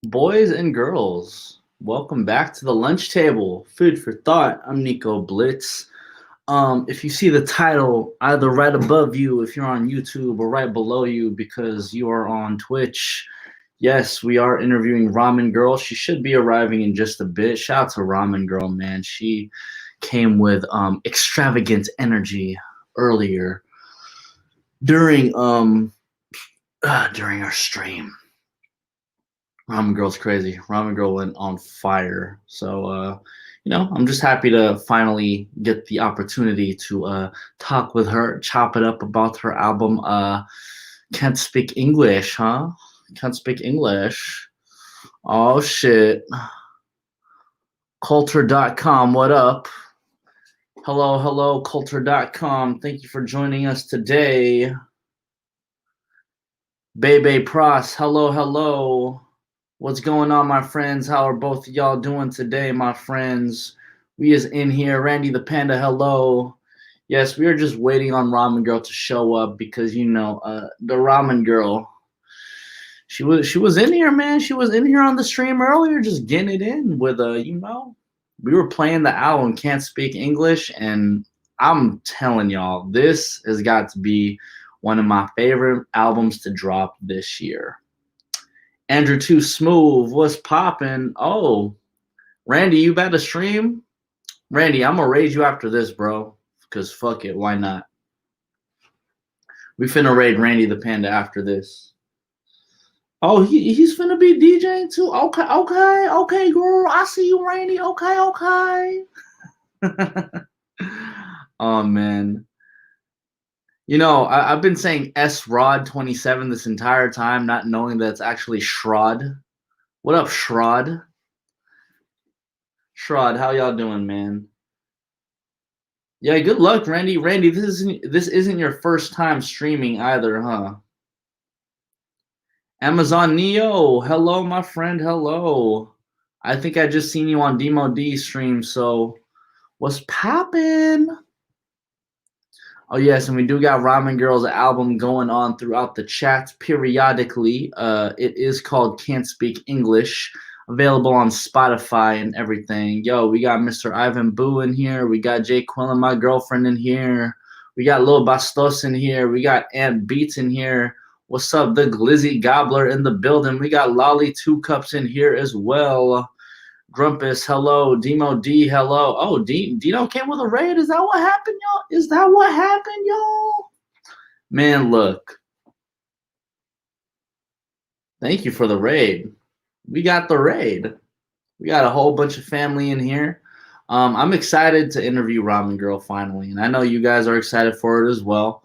Boys and girls, welcome back to the lunch table. Food for thought. I'm Nico Blitz. If you see the title either right above you if you're on YouTube or right below you because you are on Twitch, yes, we are interviewing Ramengvrl. She should be arriving in just a bit. Shout out to Ramengvrl, man. She came with extravagant energy earlier during during our stream. Ramen Girl's crazy. Ramen Girl went on fire. So, I'm just happy to finally get the opportunity to talk with her, chop it up about her album. Can't speak English, huh? Can't speak English. Oh shit. Culture.com, what up? Hello, Culture.com. Thank you for joining us today. Bebe Pros, hello. What's going on, my friends? How are both of y'all doing today, my friends? We is in here. Randy the Panda, hello. Yes, we are just waiting on Ramen Girl to show up because the Ramen Girl, she was in here, man. She was in here on the stream earlier, just getting it in with we were playing the album Can't Speak English, and I'm telling y'all, this has got to be one of my favorite albums to drop this year. Andrew Too Smooth, what's poppin'? Oh, Randy, you about to stream? Randy, I'm gonna raid you after this, bro. Cause fuck it, why not? We finna raid Randy the Panda after this. Oh, he's finna be DJing too. Okay, girl. I see you, Randy. Okay. Oh man. I've been saying S-Rod27 this entire time, not knowing that it's actually Shrod. What up, Shrod? Shrod, how y'all doing, man? Yeah, good luck, Randy. Randy, this isn't your first time streaming either, huh? Amazon Neo, hello, my friend, hello. I think I just seen you on Demo D stream, so what's poppin'? Oh yes, and we do got Ramengvrl's album going on throughout the chat periodically. It is called Can't Speak English, available on Spotify and everything. Yo, we got Mr. Ivan Boo in here. We got Jay Quill and my girlfriend in here. We got Lil Bastos in here. We got Ant Beats in here. What's up, the Glizzy Gobbler in the building? We got Lolly Two Cups in here as well. Grumpus, hello. Demo D, hello. Oh, Dino came with a raid. Is that what happened, y'all? Is that what happened, y'all? Man, look. Thank you for the raid. We got the raid. We got a whole bunch of family in here. I'm excited to interview Ramengvrl finally, and I know you guys are excited for it as well.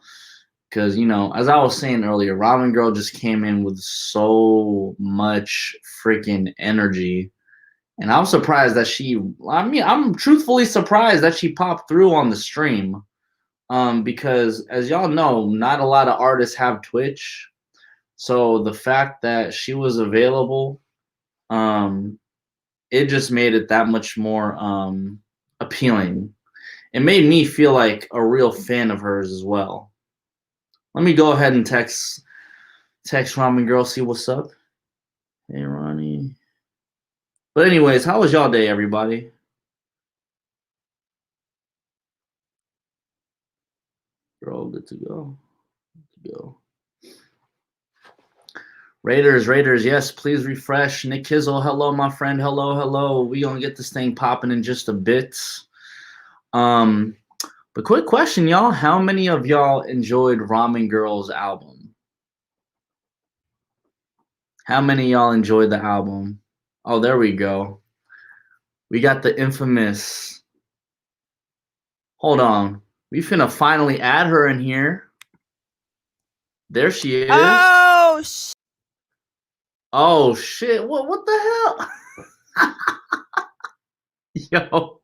Because, as I was saying earlier, Ramengvrl just came in with so much freaking energy. And I'm surprised that I'm truthfully surprised that she popped through on the stream. Because as y'all know, not a lot of artists have Twitch. So the fact that she was available, it just made it that much more appealing. It made me feel like a real fan of hers as well. Let me go ahead and text Ramengvrl, see what's up. Hey, Ronnie. But anyways, how was y'all day, everybody? Girl, good to go. Raiders, yes, please refresh. Nick Kizzle, hello, my friend. Hello. We gonna get this thing popping in just a bit. But quick question, y'all. How many of y'all enjoyed Ramengvrl's album? How many of y'all enjoyed the album? Oh, there we go. We got the infamous. Hold on. We finna finally add her in here. There she is. Oh shit! What the hell? Yo!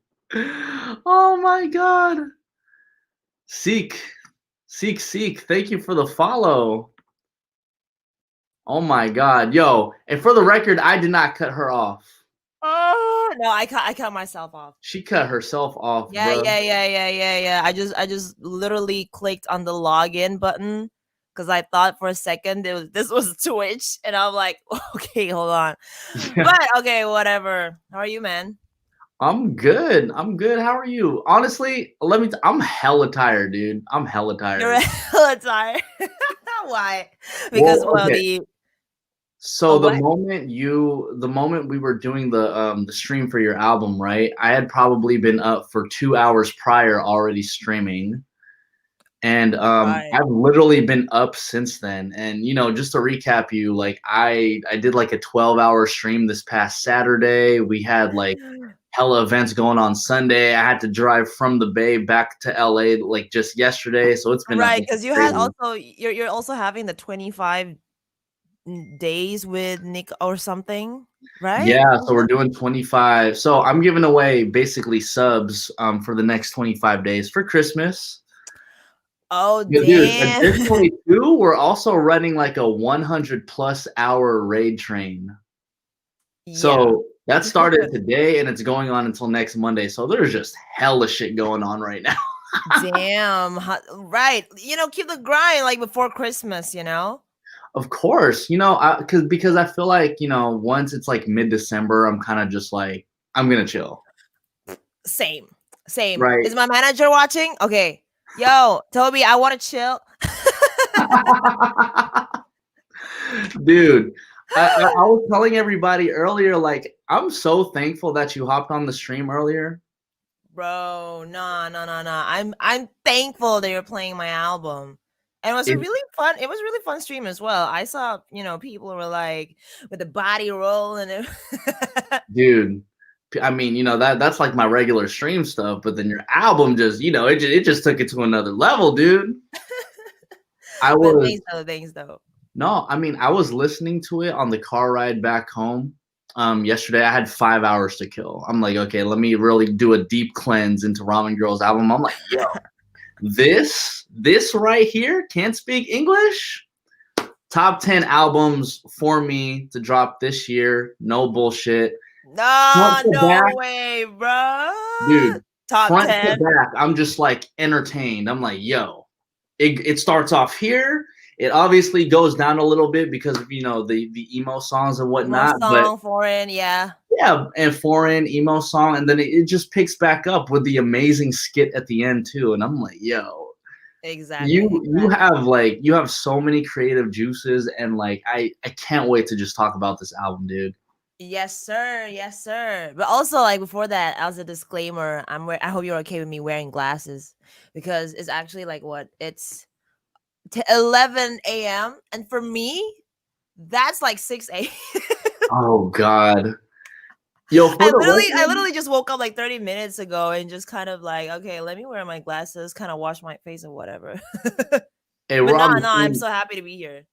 Oh my god! Seek! Thank you for the follow. Oh my god, yo! And for the record, I did not cut her off. Oh no, I cut myself off. She cut herself off. Yeah, bro. yeah. I just literally clicked on the login button because I thought for a second this was Twitch, and I'm like, okay, hold on. Yeah. But okay, whatever. How are you, man? I'm good. I'm good. How are you? Honestly, I'm hella tired, dude. I'm hella You're tired. hella tired. Why? Because Well, well, okay. the So oh what? the moment we were doing the stream for your album, right? I had probably been up for 2 hours prior already streaming. And Right. I've literally been up since then. And just to recap you, like I did like a 12-hour stream this past Saturday. We had like hella events going on Sunday. I had to drive from the Bay back to LA like just yesterday. So it's been Right, like because you had crazy. also you're also having the 25 days with Nick or something, right? Yeah, so we're doing 25. So I'm giving away basically subs for the next 25 days for Christmas. Oh Yeah, dude, damn. additionally too, we're also running like a 100 plus hour raid train. Yeah. So that started today and it's going on until next Monday. So there's just hella shit going on right now. Damn. Right. Keep the grind like before Christmas, you know? Of course, because I feel like, once it's like mid-December, I'm kind of just like I'm gonna chill. Same. Same. Right. Is my manager watching? Okay. Yo, Toby, I want to chill. Dude, I was telling everybody earlier, like, I'm so thankful that you hopped on the stream earlier. Bro, no, no, no, no. I'm thankful that you're playing my album. And it was a It, really fun, it was really fun stream as well. I saw, people were like with the body roll and dude, I mean, that's like my regular stream stuff, but then your album just, it just took it to another level, dude. I but was thanks though. No, I mean, I was listening to it on the car ride back home. Yesterday I had 5 hours to kill. I'm like, okay, let me really do a deep cleanse into Ramengvrl's album. I'm like, yo, this right here can't speak English. Top 10 albums for me to drop this year. No bullshit. Front No, to back, no way, bro. dude. Top Front to 10. back, I'm just like entertained. I'm like, yo, it starts off here. It obviously goes down a little bit because of the emo songs and Emo whatnot, but song, foreign, yeah. yeah, and foreign emo song, and then it just picks back up with the amazing skit at the end too. And I'm like, yo, Exactly, you have so many creative juices, and like I can't wait to just talk about this album, dude. Yes, sir. Yes, sir. But also, like before that, as a disclaimer, I hope you're okay with me wearing glasses because it's actually like what it's 11 a.m. and for me, that's like 6 a.m. Oh God, yo, for I the literally, I record, literally just woke up like 30 minutes ago and just kind of like, okay, let me wear my glasses, kind of wash my face and whatever. hey, But we're no, on the no, I'm same. so happy to be here.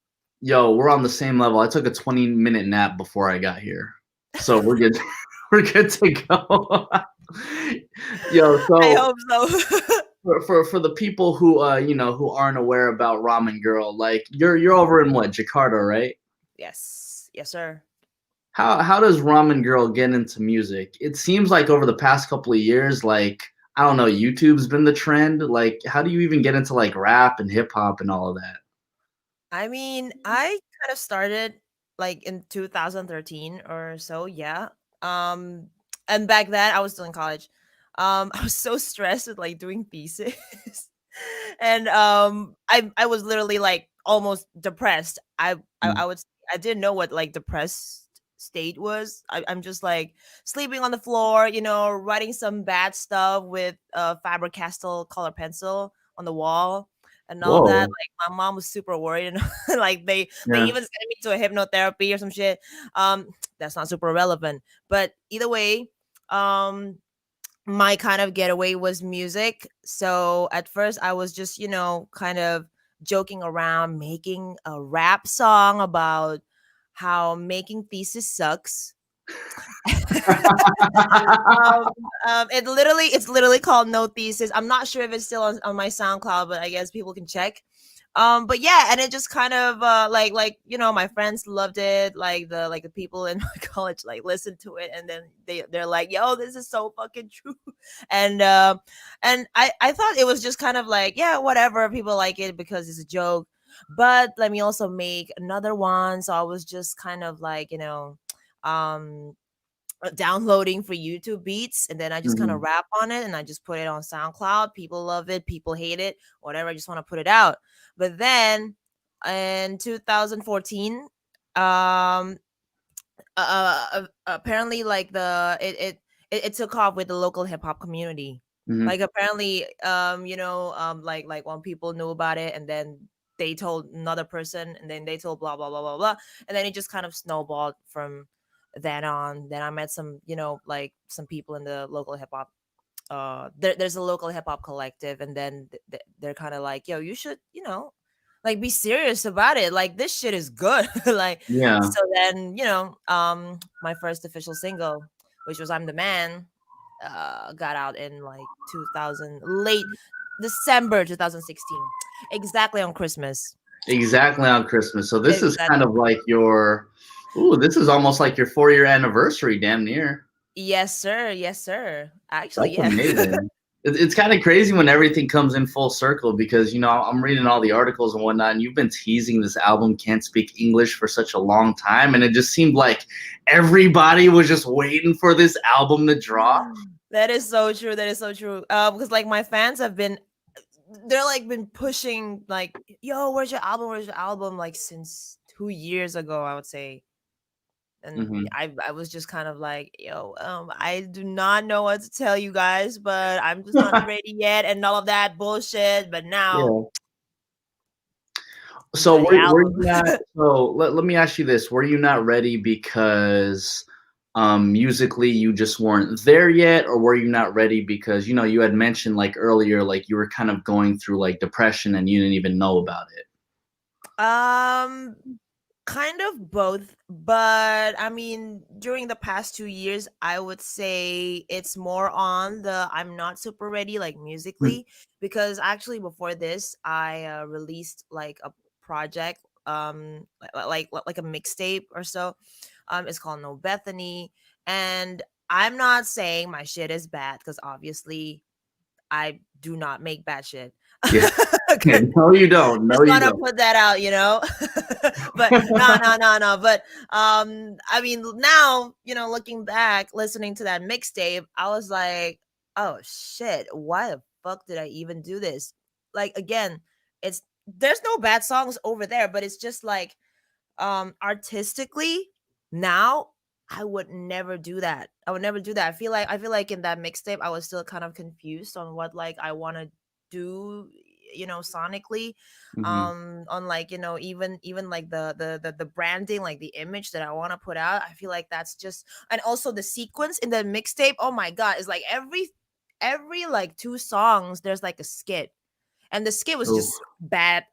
Yo, we're on the same level. I took a 20-minute nap before I got here. So we're good. We're good to go. Yo, I so hope so. for the people who aren't aware about Ramen Girl, like you're over in what, Jakarta, right? Yes, yes, sir. How does Ramen Girl get into music? It seems like over the past couple of years, like I don't know, YouTube's been the trend. Like, how do you even get into like rap and hip hop and all of that? I mean, I kind of started like in 2013 or so, yeah. Um, and back then I was still in college. I was so stressed with like doing thesis, and I was literally like almost depressed. Mm. I would I didn't know what like depressed state was. I'm just like sleeping on the floor, writing some bad stuff with Faber Castell color pencil on the wall and all that. Whoa. Like my mom was super worried, and like they Yeah. even sent me to a hypnotherapy or some shit. That's not super relevant, but either way, um, my kind of getaway was music. So at first, I was just kind of joking around, making a rap song about how making thesis sucks. um, it's literally called No Thesis. I'm not sure if it's still on my SoundCloud, but I guess people can check. But yeah, and it just kind of like my friends loved it, like the people in my college like listened to it, and then they're like, yo, this is so fucking true. And I thought it was just kind of like, yeah, whatever, people like it because it's a joke. but let me also make another one. So I was just kind of like, um downloading for YouTube beats, and then I just kind of Mhm. rap on it, and I just put it on SoundCloud. People love it, people hate it, whatever. I just want to put it out. But then in 2014, um apparently like it took off with the local hip hop community. Mhm. Like apparently, like when people knew about it, and then they told another person, and then they told blah blah blah blah blah, and then it just kind of snowballed from then on. Then I met some, like some people in the local hip hop. There's a local hip hop collective, and then they're kind of like, yo, you should, like be serious about it. Like this shit is good. Like Yeah. so then, my first official single, which was I'm the Man, got out in like 2000, late December 2016, exactly on Christmas. Exactly on Christmas. So this is kind Exactly. of like your ooh, this is almost like your 4-year anniversary, damn near. Yes, sir. Yes, sir. Actually, That's yeah. amazing. It's kind of crazy when everything comes in full circle because I'm reading all the articles and whatnot, and you've been teasing this album "Can't Speak English" for such a long time, and it just seemed like everybody was just waiting for this album to drop. That is so true. That is so true. Because like my fans have been, they're like been pushing like, yo, where's your album? Where's your album? Like since 2 years ago, I would say. And Hmm. I was just kind of like, yo, I do not know what to tell you guys, but I'm just not ready yet, and all of that bullshit. But now Yeah. So enjoy the were you album. not? So let me ask you this: were you not ready because musically you just weren't there yet, or were you not ready because you had mentioned like earlier, like you were kind of going through like depression and you didn't even know about it? um Kind of both, but I mean, during the past 2 years, I would say it's more on the I'm not super ready, like Mm. musically, because actually before this, I released like a project, like a mixtape or so. It's called No Bethany, and I'm not saying my shit is bad because obviously I do not make bad shit. Yeah. No, you don't. No, Just you want to don't. put that out, but no, no, no, no. But I mean, now looking back, listening to that mixtape, I was like, oh shit, why the fuck did I even do this? Like again, it's there's no bad songs over there, but it's just like artistically now I would never do that. I would never do that. I feel like in that mixtape I was still kind of confused on what like I want to do, sonically, Hmm. on like, even like the branding, like the image that I want to put out. I feel like that's just, and also the sequence in the mixtape, oh my god, it's like every like two songs there's like a skit, and the skit was Oh, just bad.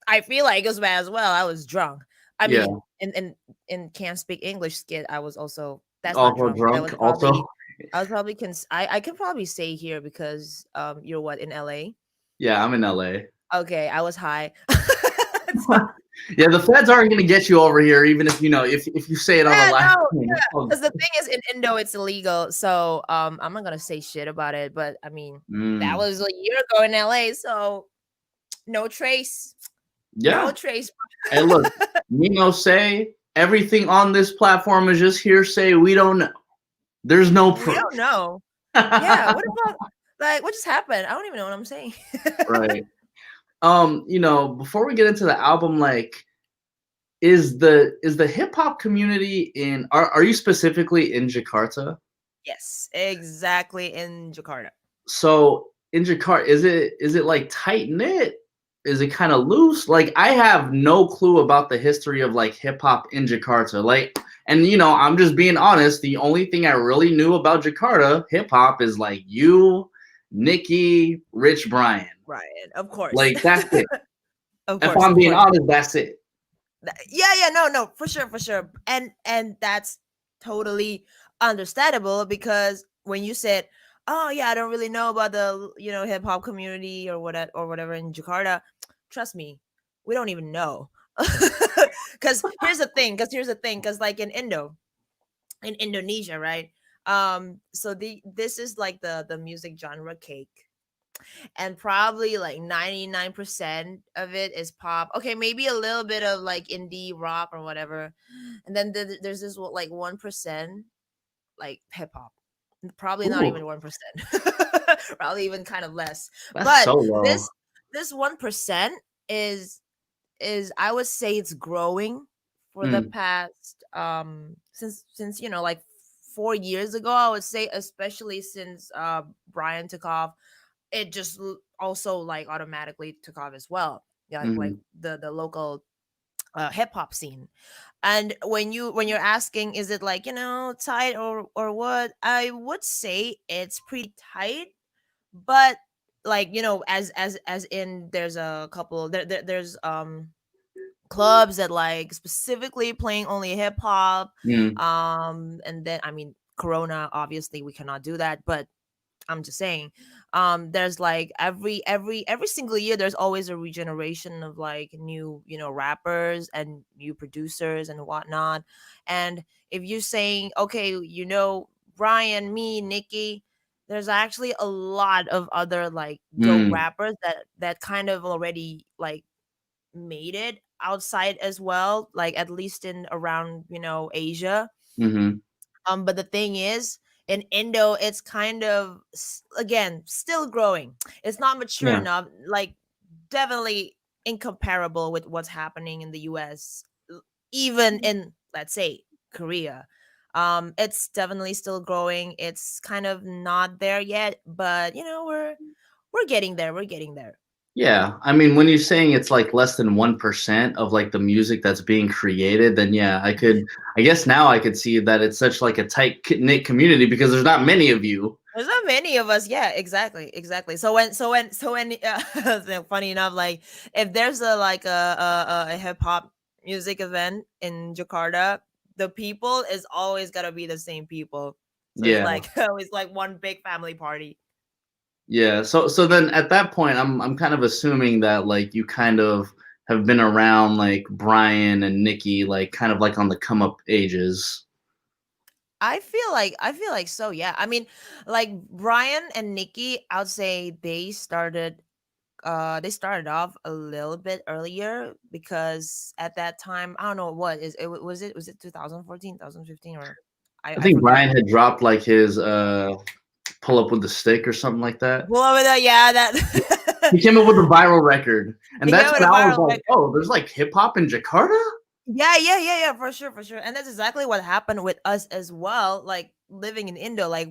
I feel like it was bad as well. I was drunk. I yeah. mean, in Can't Speak English skit, I was also, that's not Also drunk. That drunk. was Also, probably, I was probably I can probably say here because you're what, in LA? yeah. I'm in LA. Okay, I was high. Yeah, the feds aren't going to get you over here, even if if you say it on a Yeah, live no, stream. yeah. Oh, Because the thing is, in Indo, it's illegal. So I'm not gonna say shit about it. But I mean, that mm. was a year ago in LA. So no trace, no Yeah. trace. Hey, look, Nino say everything on this platform is just hearsay. We don't know. There's no We proof. don't know. Yeah, what about, like, what just happened? I don't even know what I'm saying. Right. Before we get into the album, like, is the hip hop community in are you specifically in Jakarta? Yes, exactly, in Jakarta. So in Jakarta, is it like tight knit? Is it kind of loose? Like I have no clue about the history of like hip hop in Jakarta. Like, and I'm just being honest. The only thing I really knew about Jakarta hip hop is like you, Nikki, Rich Brian. Right, of course. Like that's it. Of If course, I'm of being course. honest, that's it. Yeah, yeah, no, no, for sure, for sure. And that's totally understandable because when you said, "Oh yeah, I don't really know about the, hip hop community or whatever in Jakarta," trust me, we don't even know. Cuz here's the thing, cuz like in Indonesia, right? So this is like the music genre cake. and probably like 99% of it is pop. Okay, maybe a little bit of like indie rock or whatever, and then there's this like 1% like hip hop. Probably not Ooh, even 1%. Probably even kind of less. that's But so low. this 1% is I would say it's growing for the Mm, past since like 4 years ago. I would say, especially since Brian took off, it just also like automatically took off as well. Yeah, like mm, the local hip hop scene. And when you're asking, is it like tight or what? I would say it's pretty tight, but like as in there's a couple there's clubs that like specifically playing only hip hop, mm, and then I mean Corona, obviously we cannot do that, but I'm just saying, there's like every single year there's always a regeneration of like new rappers and new producers and whatnot. And if you're saying, okay, Brian, me, Nikki, there's actually a lot of other like dope mm, rappers that kind of already like made it outside as well, like at least in around Asia. mm-hmm. But the thing is, in Indo, it's kind of again still growing. It's not mature Yeah. enough, like definitely incomparable with what's happening in the US, even in, let's say, Korea. It's definitely still growing. It's kind of not there yet, but we're getting there. We're getting there. Yeah, I mean, when you're saying it's like less than 1% of like the music that's being created, then yeah, I guess now I could see that it's such like a tight knit community because there's not many of you. There's not many of us. Yeah, exactly, exactly. So when funny enough, like if there's a like a hip hop music event in Jakarta, the people is always gotta be the same people. So it's Yeah, like it's like one big family party. yeah. So then at that point, I'm kind of assuming that like you kind of have been around like Brian and Nikki, like kind of like on the come up ages. I feel like so. Yeah, I mean, like Brian and Nikki, I would say they started off a little bit earlier because at that time I don't know what is it was it 2014, 2015, or I I think forget. Brian had dropped like his pull up with the stick or something like that. Well, over there, yeah, He that came up with a viral record, and he that's got with when a I was viral like, record. "Oh, there's like hip hop in Jakarta." Yeah, for sure, for sure. And that's exactly what happened with us as well. Like living in Indo, like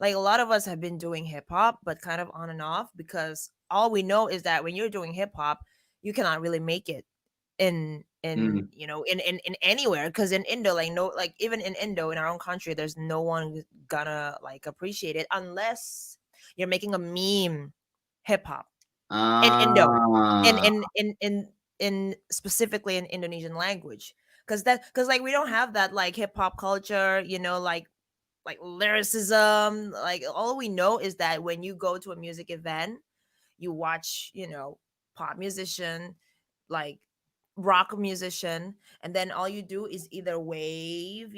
a lot of us have been doing hip hop, but kind of on and off because all we know is that when you're doing hip hop, you cannot really make it in Mm, in anywhere, because in Indo, like no, like even in Indo in our own country, there's no one who's gonna like appreciate it unless you're making a meme hip hop in Indo, in ah, in in in in specifically in Indonesian language, because like we don't have that like hip hop culture, like lyricism. Like all we know is that when you go to a music event, you watch pop musician, like rock musician, and then all you do is either wave,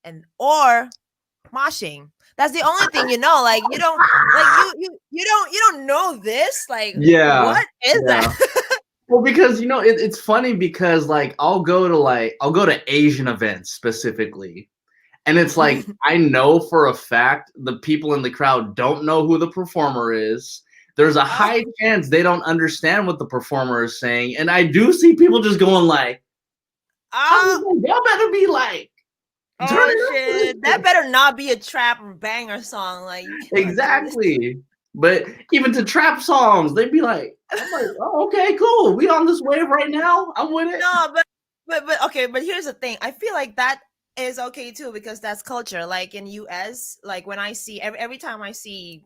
and or moshing. That's the only thing like you don't like you don't know this, like yeah, what is that? yeah. Well, because it's funny because like I'll go to Asian events specifically, and it's like I know for a fact the people in the crowd don't know who the performer is. There's a Oh, high chance they don't understand what the performer is saying, and I do see people just going like, "I was oh, like, y'all better be like turn oh it up for this shit, that shit." better not be a trap or banger song. Like you cannot do this. Exactly. But even to trap songs, they'd be like, I'm like, oh, okay, cool. We on this wave right now. I'm with it. No, but okay, but here's the thing. I feel like that is okay too because that's culture. Like in US, like when I see every time I see,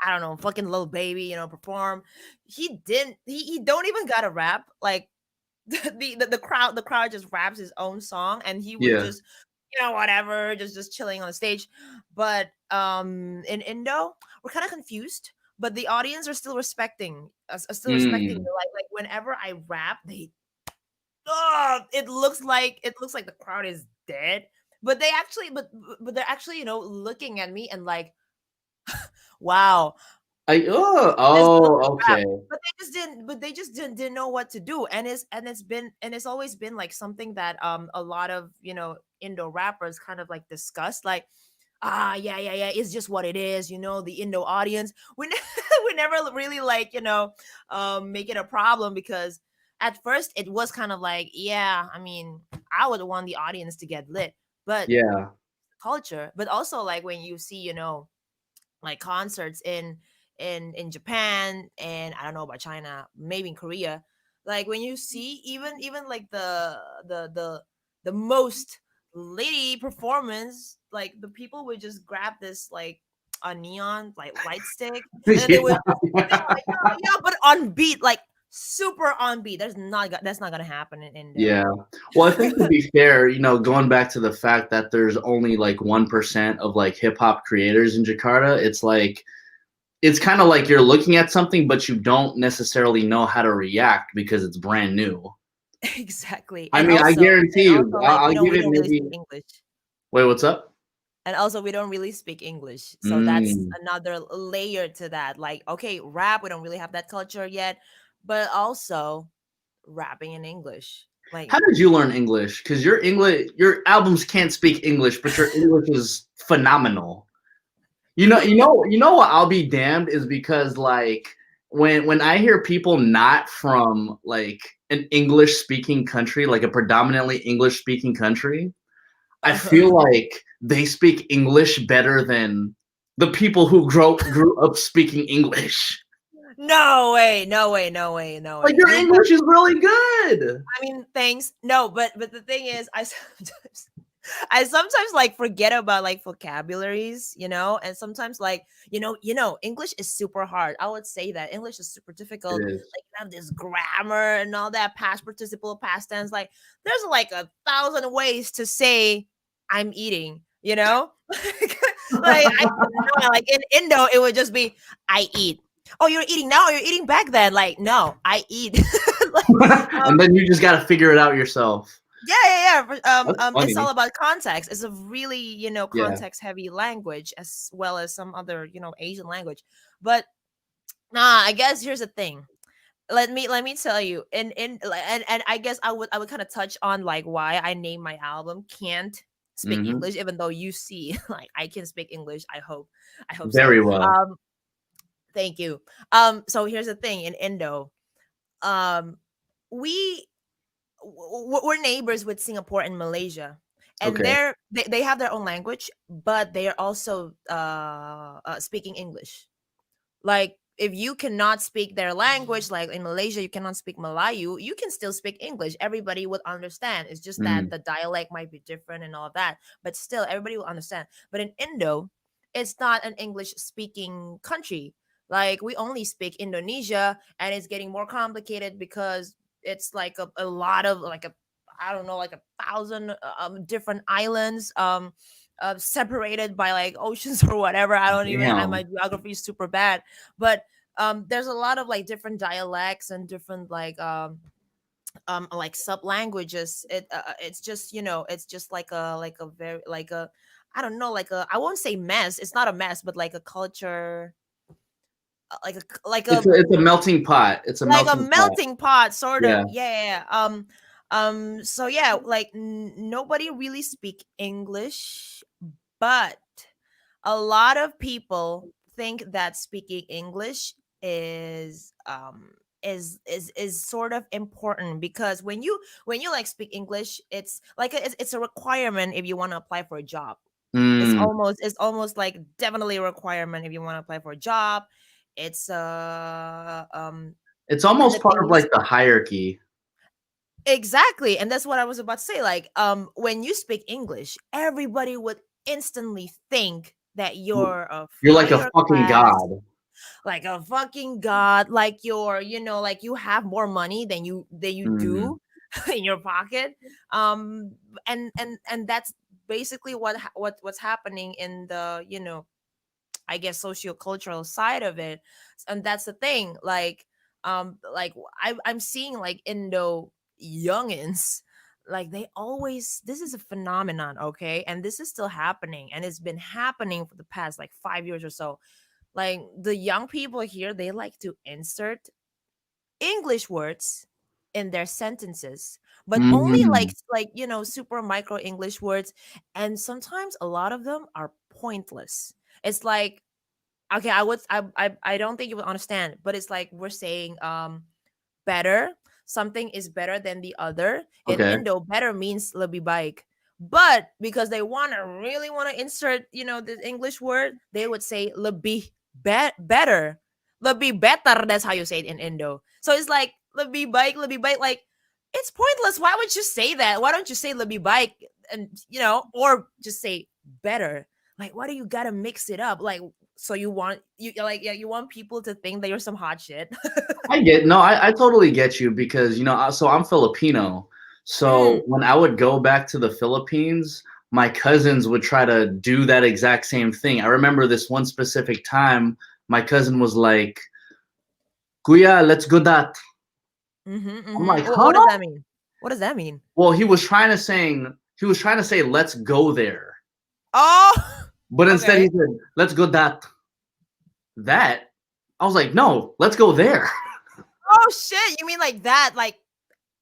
I don't know, fucking little baby, perform, he didn't he don't even got a rap. Like the crowd just raps his own song and he would Yeah. just whatever, just chilling on the stage. But in Indo, we're kind of confused, but the audience are still respecting us, are still respecting me. Mm. Like whenever I rap, it looks like the crowd is dead, but they actually but they're actually looking at me and like, wow, This love of rap, Okay. but they just didn't know what to do, and it's always been like something that a lot of Indo rappers kind of like discuss, like, yeah, it's just what it is, the Indo audience. We never really like make it a problem, because at first it was kind of like, yeah, I mean, I would want the audience to get lit, but Yeah. culture. But also, like, when you see like concerts in Japan, and I don't know about China, maybe in Korea, like when you see even like the most lady performance, like the people would just grab this like a neon like light stick, and then they would just sing like, yeah, but on beat, like super on beat. That's not gonna happen in Indo. Yeah. Well, I think to be fair, going back to the fact that there's only like 1% of like hip hop creators in Jakarta, it's kind of like you're looking at something, but you don't necessarily know how to react because it's brand new. Exactly. I mean, I And guarantee you, also like I'll give we it don't really maybe. speak English. Wait, what's up? And also we don't really speak English, so that's Mm. another layer to that. Like, okay, rap, we don't really have that culture yet, but also rapping in English, like, How did you learn English? Because your albums can't speak English, but your English is phenomenal. You know what? I'll be damned is because like when I hear people not from like an English speaking country, like a predominantly English speaking country, I feel like they speak English better than the people who grew up speaking English. no way, no way, no way, no Like way. your You English is really good. I mean, thanks. No, but the thing is, I sometimes like forget about like vocabularies, and sometimes like English is super hard. I would say that English is super It difficult. is. Like, you have this grammar and all that, past participle, past tense. Like, there's like 1,000 ways to say I'm eating. Like, I cannot, like in Indo, it would just be I eat. Oh, you're eating now, or you're eating back then? Like, no, I eat. Like, And then you just got to figure it out yourself. yeah. That's It's all funny. about context. It's a really, Yeah. context heavy language, as well as some other, Asian language. But nah, I guess here's the thing. Let me tell you, and I guess I would kind of touch on like why I named my album "Can't Speak Hmm. English," even though you see, like, I can speak English. I hope so. Very well. Thank you. So here's the thing: in Indo, um, we we're neighbors with Singapore and Malaysia, and Okay. they have their own language, but they are also speaking English. Like, if you cannot speak their language, like in Malaysia, you cannot speak Malayu, you can still speak English. Everybody would understand. It's just that Mm. the dialect might be different and all that, but still, everybody will understand. But in Indo, it's not an English speaking country. Like, we only speak Indonesia, and it's getting more complicated because it's like a lot of like a I don't know, like 1,000 different islands. Separated by like oceans or whatever. I don't even. My Damn. geography is super bad, but there's a lot of like different dialects and different like sub languages. It's just it's just like a very like a I don't know, like a, I won't say mess. It's not a mess, but like a culture, like a It's a melting pot. It's a like a melting pot. melting pot, sort Yeah. of. Yeah. So yeah, like nobody really speak English, but a lot of people think that speaking English is sort of important, because when you like speak English, it's like it's a requirement if you want to apply for a job. Mm. It's almost like definitely a requirement if you want to apply for a job. It's It's and almost the part thing of is, like the hierarchy. exactly, and that's what I was about to say. Like, when you speak English, everybody would instantly think that you're of You're like a higher fucking class, god. like a fucking god, like you're, like you have more money than you Mm. do in your pocket. And that's basically what's happening in the, I guess, socio-cultural side of it. And that's the thing, like I'm seeing like Indo youngins, like they always, this is a phenomenon, okay, and this is still happening, and it's been happening for the past like 5 years or so. Like the young people here, they like to insert English words in their sentences, but only Mm, like super micro English words, and sometimes a lot of them are pointless. It's like, okay, I don't think you would understand, but it's like we're saying better. Something is better than the other. In okay. Indo, better means lebih baik. But because they really want to insert, the English word, they would say lebih better. Lebih better, that's how you say it in Indo. So it's like lebih baik. Like, it's pointless. Why would you say that? Why don't you say lebih baik and or just say better? Like, why do you gotta mix it up? Like, so you want you want people to think that you're some hot shit. I totally get you because so I'm Filipino. So Mm. when I would go back to the Philippines, my cousins would try to do that exact same thing. I remember this one specific time, my cousin was like, "Kuya, let's go that." Mhm, I'm mhm. like, What does "Huh?" that mean? What does that mean? Well, he was trying to say, "Let's go there," Oh, but instead he okay. said, "Let's go that." That I was like, "No, let's go there." Oh shit! You mean like that? Like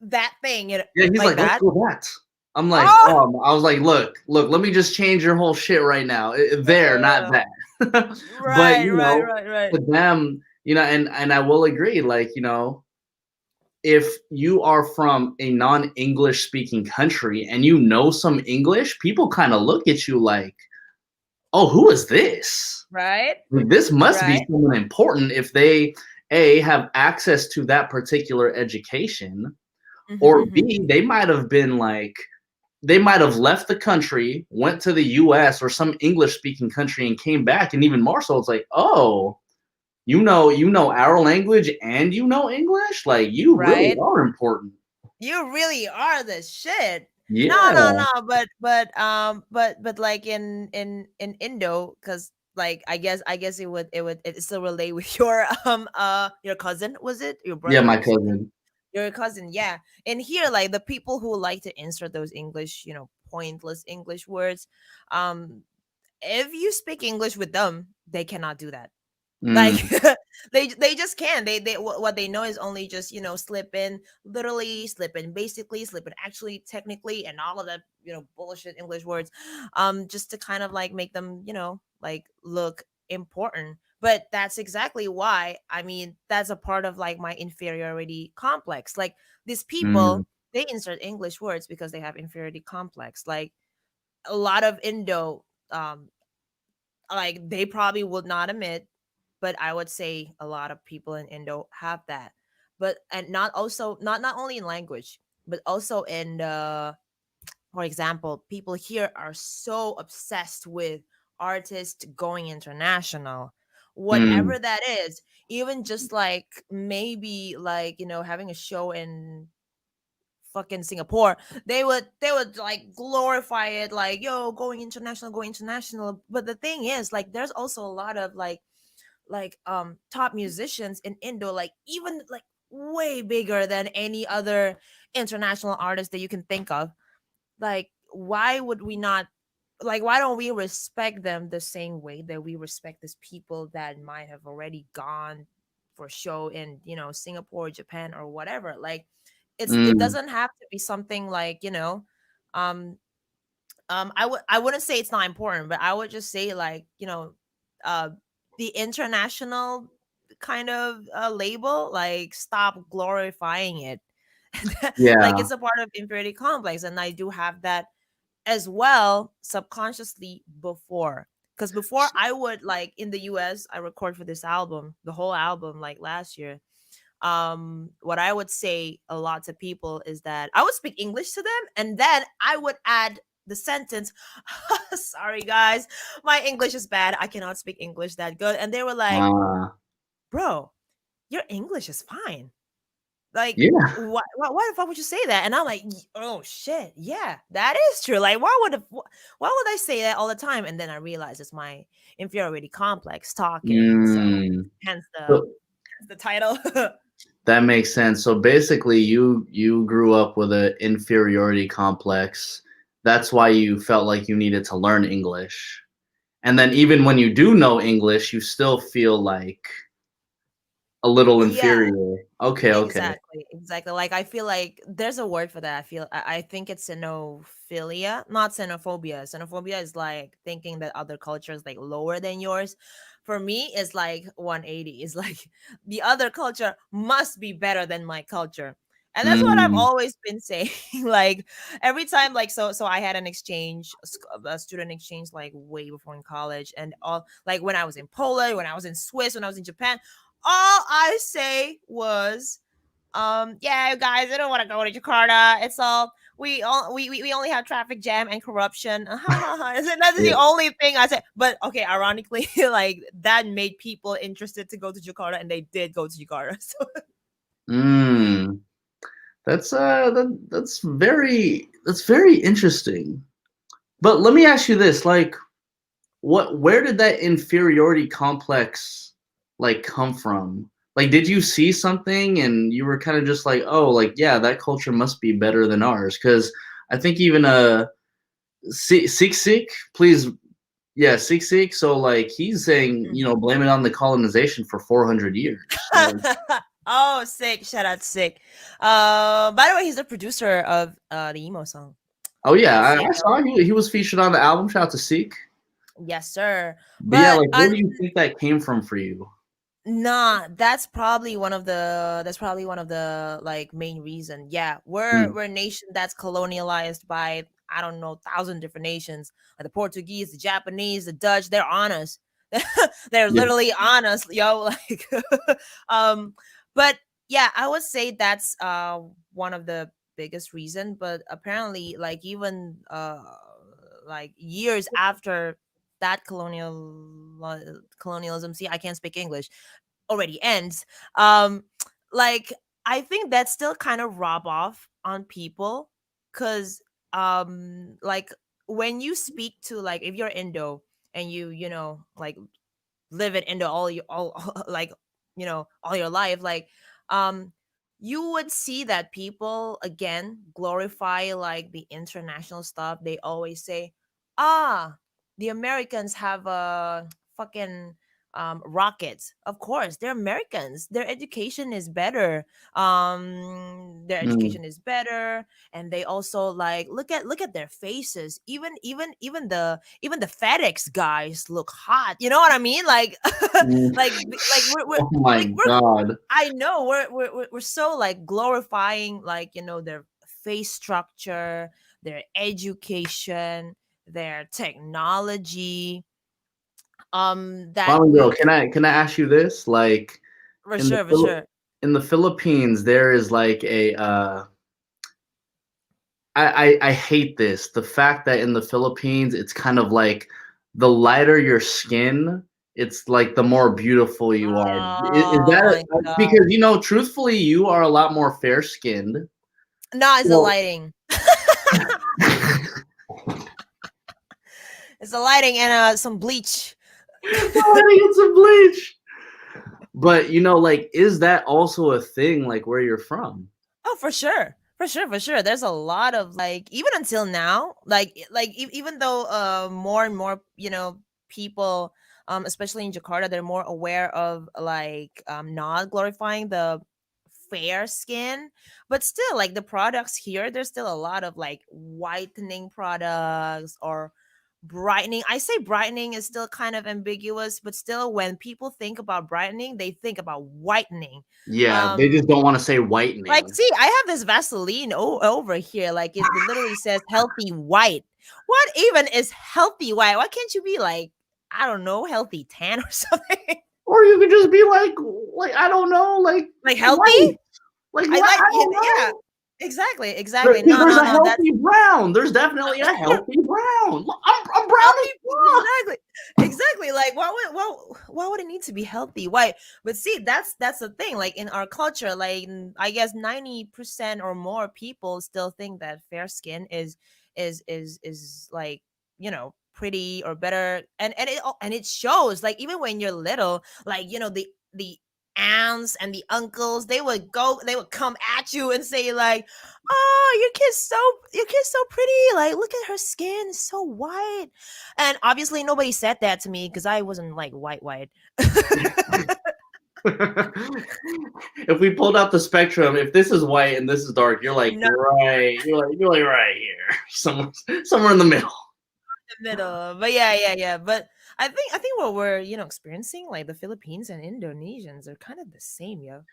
that thing? Yeah, he's Like like, "Let's that? go that." I'm like, Oh, I was like, look, let me just change your whole shit right now. There, not uh, that. But right, right, right, right. to them, and I will agree, like, if you are from a non-English speaking country and you know some English, people kind of look at you like, oh, who is this? Right, Like, this must be right. someone important if they A have access to that particular education, Mhm, or mhm. B, they might have left the country, went to the US or some English speaking country and came back. And even more so, it's like, oh, you know our language and you know English? Like you really Right. are important. You really are the shit. No, no, Yeah. no. But like in Indo, because like I guess it still relate with your cousin, was it your Yeah, brother my or something? cousin. Your cousin, yeah. And here, like the people who like to insert those English, pointless English words, um, if you speak English with them, they cannot do that. Like Mm, they just can't. What they know is only just slip in literally, slip in basically, slip in actually, technically, and all of that bullshit English words, just to kind of like make them like look important. But that's exactly why, I mean, that's a part of like my inferiority complex. Like these mm, people, they insert English words because they have inferiority complex. Like a lot of Indo, like they probably would not admit, but I would say a lot of people in Indo have that. But and not also not only in language, but also in for example, people here are so obsessed with artists going international. mm. Whatever that is, even just like maybe like, having a show in fucking Singapore, they would like glorify it like, yo, going international, going international. But the thing is, like, there's also a lot of like top musicians in Indo, like even like way bigger than any other international artist that you can think of. Like, why would we not, like, why don't we respect them the same way that we respect these people that might have already gone for show in Singapore, Japan, or whatever? Like, it Mm. doesn't have to be something like um I wouldn't say it's not important, but I would just say like uh the international kind of label, like stop glorifying it. Like Yeah. it's a part of inferiority complex, and I do have that as well subconsciously before. Because before, I would like in the US, I record for this album, the whole album, like last year. What I would say a lot to people is that I would speak English to them, and then I would add the sentence, sorry guys, my English is bad, I cannot speak English that good. And they were like, Uh, bro, your English is fine. Like, yeah. why the fuck would you say that? And I'm like, oh shit, yeah, that is true. Like, why would I say that all the time? And then I realized it's my inferiority complex talking. So Mm. hence So the title. that makes sense. So basically, you grew up with an inferiority complex. That's why you felt like you needed to learn English. And then even when you do know English, you still feel like a little Yeah. inferior. Okay, okay. Exactly, exactly. Like I feel like there's a word for that. I think it's xenophilia, not xenophobia. Xenophobia is like thinking that other culture is like lower than yours. For me, it's like 180. It's like the other culture must be better than my culture. And that's what I've Mm, always been saying. Like every time, like so I had an exchange, a student exchange, like way before in college, and all like when I was in Poland, when I was in Swiss, when I was in Japan, all I say was, yeah, guys, I don't want to go to Jakarta. It's all we only have traffic jam and corruption. That's the yeah. only thing I said. But okay, ironically, like that made people interested to go to Jakarta, and they did go to Jakarta. So Mm. That's very interesting. But let me ask you this, like where did that inferiority complex like come from? Like did you see something and you were kind of just like, "Oh, like yeah, that culture must be better than ours." Cuz I think even Sik, please, yeah, Sik. So like he's saying, you know, blame it on the colonization for 400 years. Like, oh, sick! Shout out, sick. By the way, he's the producer of the emo song. oh yeah, Sick. I saw he was featured on the album. Shout out to Sik. Yes, sir. But yeah, But like where do you think that came from for you? nah, that's probably one of the like main reason. Yeah, Mm, we're a nation that's colonialized by I don't know, thousand different nations. Like the Portuguese, the Japanese, the Dutch, they're on us. They're yeah. literally on us, yo. Like um but yeah, I would say that's one of the biggest reason, but apparently like even like years after that colonialism, see, I can't speak English, already ends, um like I think that still kind of rub off on people, because like when you speak to, like, if you're Indo and you know, like live it into all you all like, you know, all your life, like um you would see that people again glorify like the international stuff. They always say, ah, the Americans have a fucking rockets. Of course, they're Americans, their education is better. Their Mm, education is better, and they also like look at their faces. Even the FedEx guys look hot. You know what I mean? Like, mm. like we're Oh my like we're god. I know we're so like glorifying, like, you know, their face structure, their education, their technology. That Mommy girl, we can I ask you this? Like for in the sure, for sure. in the Philippines, there is like a I hate this. The fact that in the Philippines, it's kind of like the lighter your skin, it's like the more beautiful you are. Is Oh that my god. because you know, truthfully, you are a lot more fair skinned. No, it's the So lighting. It's the lighting and some bleach. I need get some bleach. But you know, like, is that also a thing? Like, where you're from? Oh, for sure. For sure, for sure. There's a lot of like, even until now, even though more and more, you know, people, especially in Jakarta, they're more aware of like not glorifying the fair skin, but still like the products here, there's still a lot of like whitening products or brightening. I say brightening is still kind of ambiguous, but still when people think about brightening, they think about whitening. Yeah, they um just don't want to say like, whitening. see, I have this Vaseline over here. Like, it literally says healthy white. What even is healthy white? Why can't you be like, I don't know, healthy tan or something? Or you could just be like I don't know, Like healthy? light, like I what? like, I don't yeah, know. exactly, exactly. Because No, there's no, a no. That's healthy brown. There's definitely a healthy brown. I'm brown as healthy. fuck. Exactly, exactly. Like, why would it need to be healthy white? But see, that's the thing. Like in our culture, like I guess 90% or more people still think that fair skin is like, you know, pretty or better, and it shows. Like even when you're little, like, you know, the aunts and the uncles, they would come at you and say like, "Oh, your kid's so pretty. Like, look at her skin, it's so white." And obviously, nobody said that to me because I wasn't like white. If we pulled out the spectrum, if this is white and this is dark, you're like No, right, you're like right here, somewhere in the middle. in the middle. But yeah. But I think what we're experiencing, like the Philippines and Indonesians are kind of the same, yo.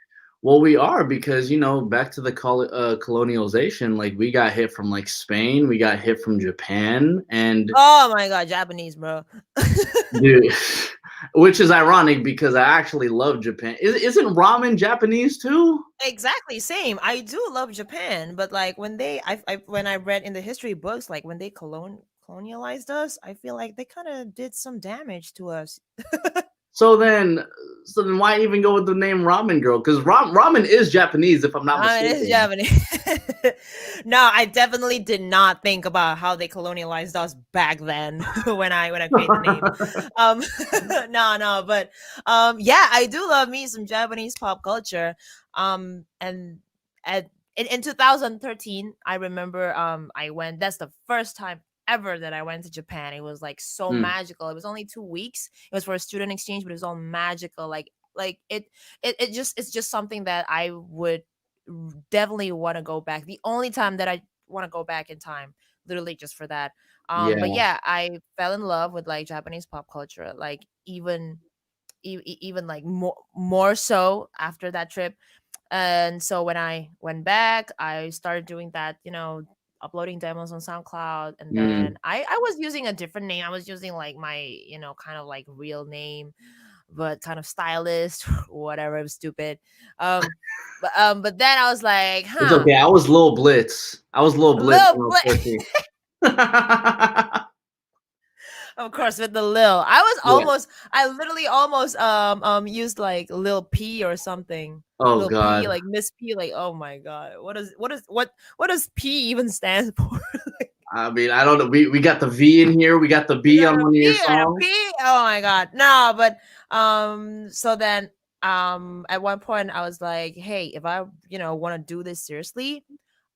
Well, we are because back to the colonialization. Like we got hit from like Spain, we got hit from Japan, and Oh my god, Japanese, bro. dude, which is ironic because I actually love Japan. Isn't ramen Japanese too? Exactly, same. I do love Japan, but like when I read in the history books, like when they colonialized us, I feel like they kind of did some damage to us. So then, why even go with the name Ramen Girl? Because ramen is Japanese, if I'm not It is mistaken. Japanese. No, I definitely did not think about how they colonialized us back then when I create the name. Um, no, but yeah, I do love me some Japanese pop culture. And in 2013, I remember I went. That's the first time ever that I went to Japan. It was like so Mm, magical. It was only 2 weeks. It was for a student exchange, but it was all magical. It's just something that I would definitely want to go back. The only time that I want to go back in time, literally just for that. But yeah. yeah, I fell in love with like Japanese pop culture, like even like more so after that trip. And so when I went back, I started doing that, uploading demos on SoundCloud. And then Mm. I was using a different name. I was using like my, kind of like real name, but kind of stylist, whatever. It was stupid. But then I was like, It's huh, okay. I was Lil Blitz. I was Lil a Blitz little when I was bit. 14. Of course, with the Lil, Yeah. I literally almost used like Lil P or something. Oh Lil P, God. like Miss P, like oh my god, what does P even stand for? I mean, I don't know. We got the V in here. We got the You B got on a one of your P and a songs. P. Oh my god, no, but so then at one point I was like, hey, if I want to do this seriously,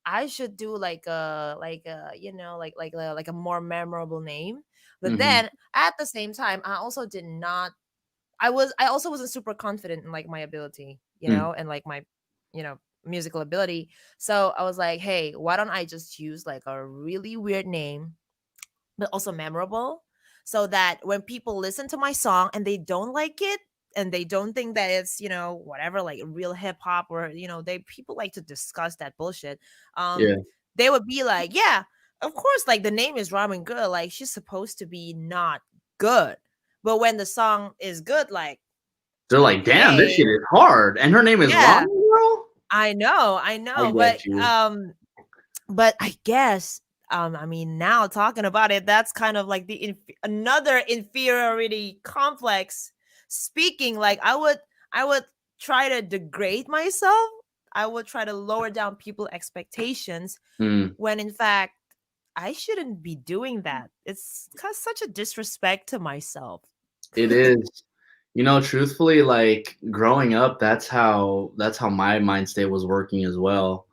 I should do like a like a more memorable name. But Hmm. then at the same time, I also did not. I also wasn't super confident in like my ability, Mm. and like my, musical ability. So I was like, hey, why don't I just use like a really weird name, but also memorable, so that when people listen to my song and they don't like it, and they don't think that it's whatever, like real hip hop, or they people like to discuss that bullshit, Yeah. they would be like, yeah, of course, like the name is Ramen Girl, like she's supposed to be not good, but when the song is good, like, They're like, damn, this hey, shit is hard. And her name is yeah, Ramen Girl? I I know, get you. but I guess, I mean, now talking about it, that's kind of like the another inferiority complex speaking. Like I would try to degrade myself. I would try to lower down people expectations, Mm, when in fact I shouldn't be doing that. It's such a disrespect to myself. it is. Truthfully, like growing up, that's how my mind state was working as well.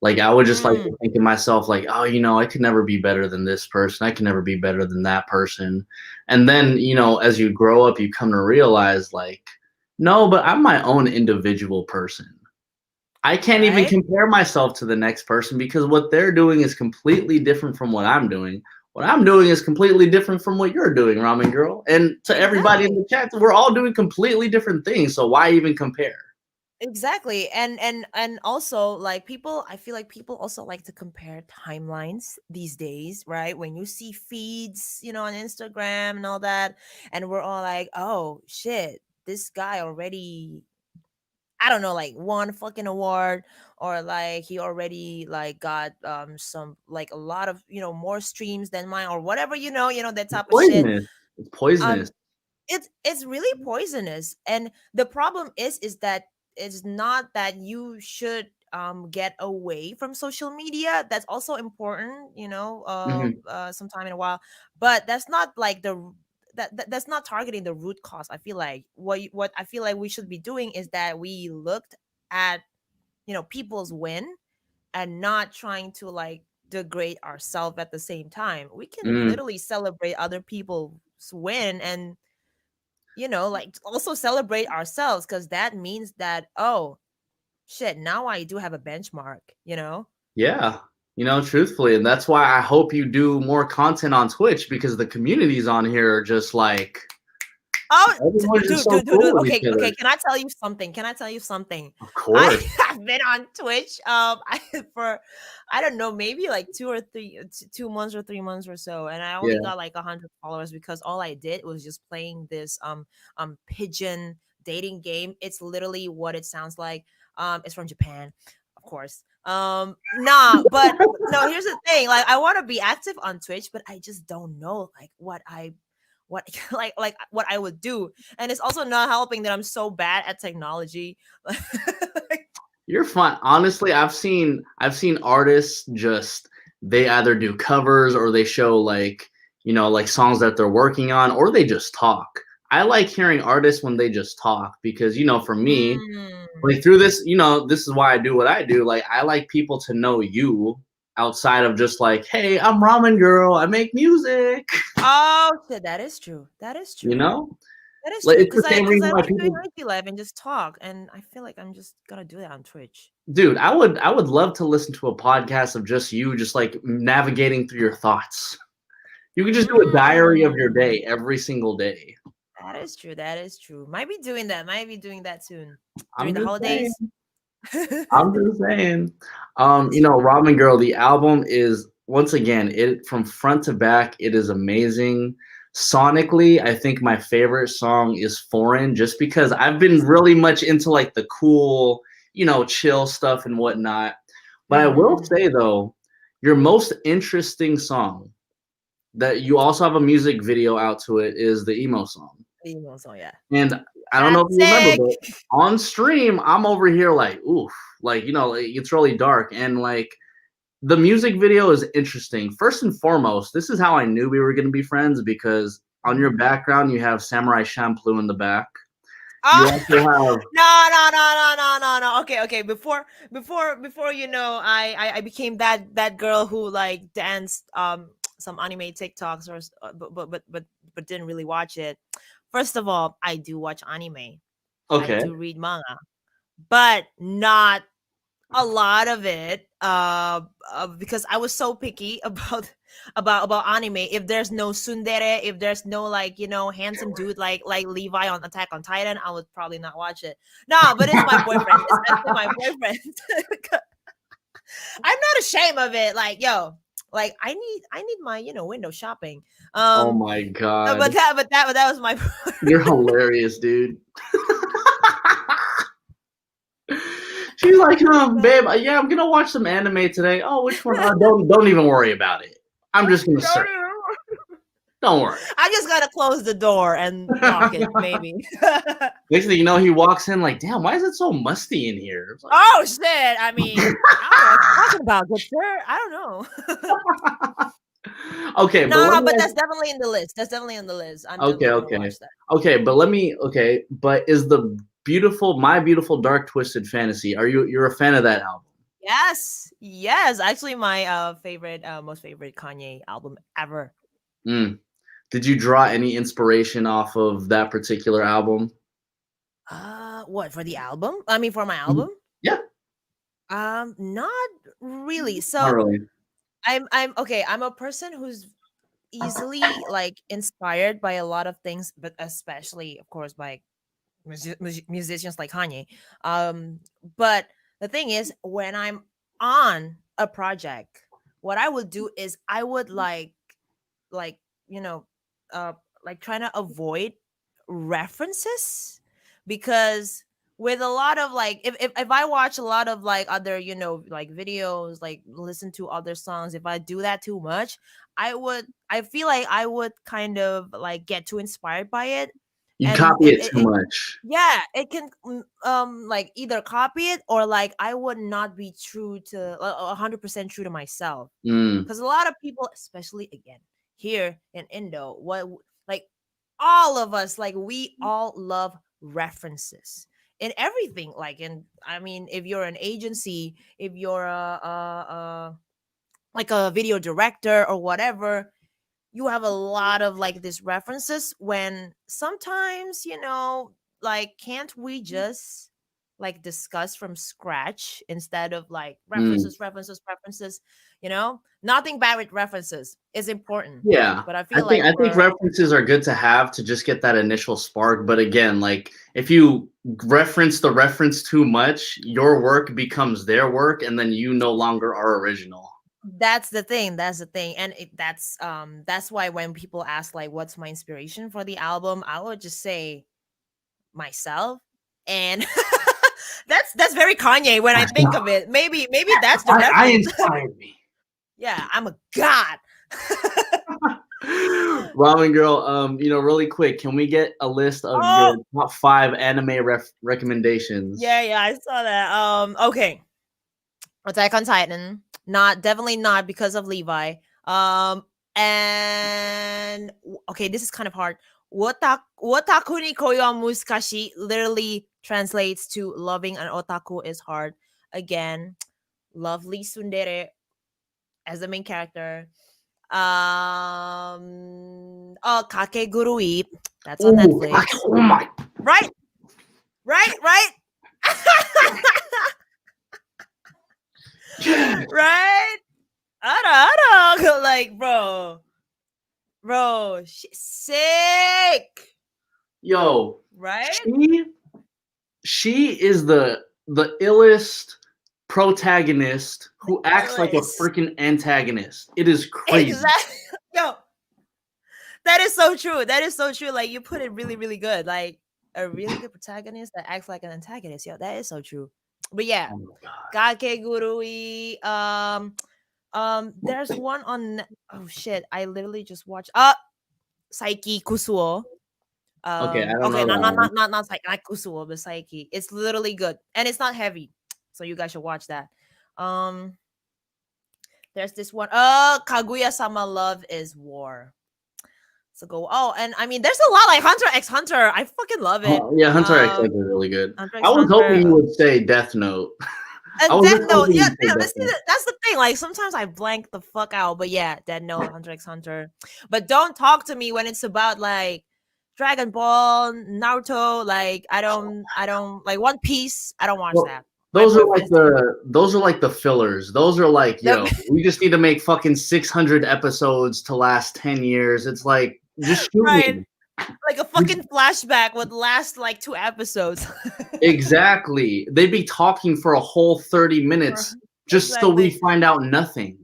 Like I would just like Mm, to think to myself, like, oh, I could never be better than this person. I can never be better than that person. And then, as you grow up, you come to realize, like, no, but I'm my own individual person. I can't even right? compare myself to the next person because what they're doing is completely different from what I'm doing. What I'm doing is completely different from what you're doing, Ramen Girl. And to everybody in Exactly. the chat, we're all doing completely different things. So why even compare? Exactly. And also, like, people, I feel like people also like to compare timelines these days, right? When you see feeds, on Instagram and all that, and we're all like, oh shit, this guy already, I don't know, like won a fucking award, or like he already like got some, like a lot of, more streams than mine, or whatever, that It's type of shit. poisonous. It's Um poisonous. it's really poisonous, and the problem is that it's not that you should get away from social media. That's also important, Mhm. sometime in a while, but that's not like that's not targeting the root cause. I feel like what I feel like we should be doing is that we looked at, people's win, and not trying to like degrade ourselves at the same time. We can Mm, literally celebrate other people's win, and like also celebrate ourselves, because that means that, oh shit, now I do have a benchmark. yeah, truthfully, and that's why I hope you do more content on Twitch because the communities on here are just like Oh, everyone's just dude, so dude, dude, cool dude. with each Okay, okay. other. Can I tell you something? Can I tell you something? Of I course. have been on Twitch. For I don't know, maybe like 2 months or 3 months or so, and I only Yeah. got like 100 followers because all I did was just playing this pigeon dating game. It's literally what it sounds like. It's from Japan, of course. Nah, but no. Here's the thing. Like, I want to be active on Twitch, but I just don't know like what like what I would do. And it's also not helping that I'm so bad at technology. You're fine. Honestly, I've seen artists just they either do covers or they show like, like songs that they're working on or they just talk. I like hearing artists when they just talk because, for me, Mm. like through this, this is why I do what I do. Like I like people to know you outside of just like, hey, I'm Ramen Girl, I make music, Oh shit, that is true. That is you true. know? That is Like true. it's Cause the I same cause reason I why like doing people IG live and just talk. And I feel like I'm just gonna do that on Twitch. dude, I would love to listen to a podcast of just you just like navigating through your thoughts. You could just do a diary of your Mm. day every single day. That is true. That is true. Might be doing that. Might be doing that soon. During I'm the just saying. holidays. I'm just saying. That's true. Ramen Girl, the album is once again, it from front to back, it is amazing. Sonically, I think my favorite song is Foreign, just because I've been really much into like the cool, chill stuff and whatnot. But I will Mm-hmm. say though, your most interesting song that you also have a music video out to it is the emo song. So yeah. And I don't know if you remember, Classic. but on stream, I'm over here like, oof, like, like, it's really dark. And like the music video is interesting. First and foremost, this is how I knew we were going to be friends because on your background, you have Samurai Champloo in the back. You Oh, also have, no. Okay. Before I became that girl who like danced some anime TikToks but didn't really watch it. First of all, I do watch anime. I okay, do read manga, but not a lot of it, because I was so picky about anime. If there's no tsundere, if there's no like handsome dude like Levi on Attack on Titan, I would probably not watch it. No, but it's my boyfriend. It's actually my boyfriend. I'm not ashamed of it. Like, yo, like I need my window shopping. oh Um, my God. but that was my. You're hilarious, dude. She's like, babe, yeah, I'm gonna watch some anime today. Oh, which one? Don't even worry about it. I'm just gonna search. Don't worry. I just gotta close the door and lock it, maybe. Next thing you know, he walks in like, damn, why is it so musty in here? It's like, Oh shit! I mean, I don't know what you're talking about, good sir. I don't know. okay, but No, let no, me but ask, that's definitely in the list. That's definitely in the list. I'm okay, definitely gonna okay, watch that. okay, but but is the beautiful, My Beautiful Dark Twisted Fantasy? You're a fan of that album? Yes. Actually, my most favorite Kanye album ever. Mm. Did you draw any inspiration off of that particular album? What for the album? I mean, for my Mhm. album? Yeah, Not really. not So really. I'm okay. I'm a person who's easily like inspired by a lot of things, but especially, of course, by musicians like Kanye. Um, but the thing is, when I'm on a project, what I would do is I would like you know, uh, like trying to avoid references, because with a lot of like if I watch a lot of like other like videos, like listen to other songs, if I do that too much, I feel like I would kind of like get too inspired by it, You and copy it too much. yeah, it can like either copy it, or like I would not be true to 100% true to myself, Mm. because a lot of people, especially again here in Indo, like all of us, like we all love references in everything. Like in, I mean, if you're an agency, if you're a like a video director or whatever, you have a lot of like these references. When sometimes, like, can't we just like discuss from scratch instead of like Mm. references? Nothing bad with references, is important, Yeah. but I I feel think like I think we're references are good to have to just get that initial spark. But again, like if you reference the reference too much, your work becomes their work, and then you no longer are original. that's the thing, and that's why when people ask like what's my inspiration for the album, I would just say myself. And that's very Kanye when I think of it. Maybe that's the I reference. inspired me. Yeah, I'm a god. Ramen Girl, really quick, can we get a list of Oh, your top 5 anime recommendations? yeah, I saw that. Okay. Attack on Titan. Not definitely not because of Levi. And okay, this is kind of hard. Wataku ni koyo wa muskashi literally translates to loving an otaku is hard. Again, lovely Sundere as the main character. Oh, Kakegurui. That's on Oh, Netflix. oh my. Right, right. Right? I don't like, bro, she's sick, Yo, right? she she is the illest protagonist who acts like a Illis. freaking antagonist. It is crazy. Exactly. Yo, that is so true. That is so true. Like you put it really, really good. Like a really good protagonist that acts like an antagonist. Yo, that is so true. But yeah, Oh my god. Kakegurui. There's one on. Oh shit! I literally just watched. Saiki Kusuo. Okay, I don't Okay, know not that not one. not not not Saiki, not Kusuo, but Saiki. It's literally good and it's not heavy, so you guys should watch that. Um, there's this one. Kaguya Sama Love is War. So go. Oh, and I mean, there's a lot like Hunter x Hunter. I fucking love it. Yeah, Hunter X Hunter is really good. Hunter I x was hoping Hunter. you would say Death Note. I And was Death just Note, hoping yeah, you'd say Death Note. that's the thing. Like sometimes I blank the fuck out, but yeah, Death Note, Hunter x Hunter. But don't talk to me when it's about like Dragon Ball, Naruto. Like I don't like One Piece. I don't watch Well, that. My those are like the fillers. Those are like, we just need to make fucking 600 episodes to last 10 years. It's like, just shoot right, me. like a fucking flashback would last like 2 episodes. Exactly. They'd be talking for a whole 30 minutes just so we Exactly. find out nothing.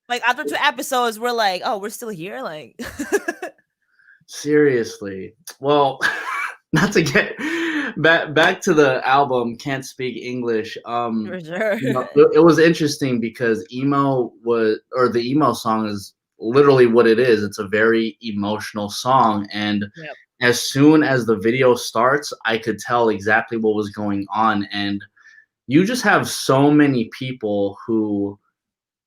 Like after 2 episodes, we're like, oh, we're still here. Like, Seriously. Well, not to get back to the album Can't Speak English. for sure. It was interesting because the emo song is literally what it is. It's a very emotional song, and Yep. as soon as the video starts, I could tell exactly what was going on. And you just have so many people who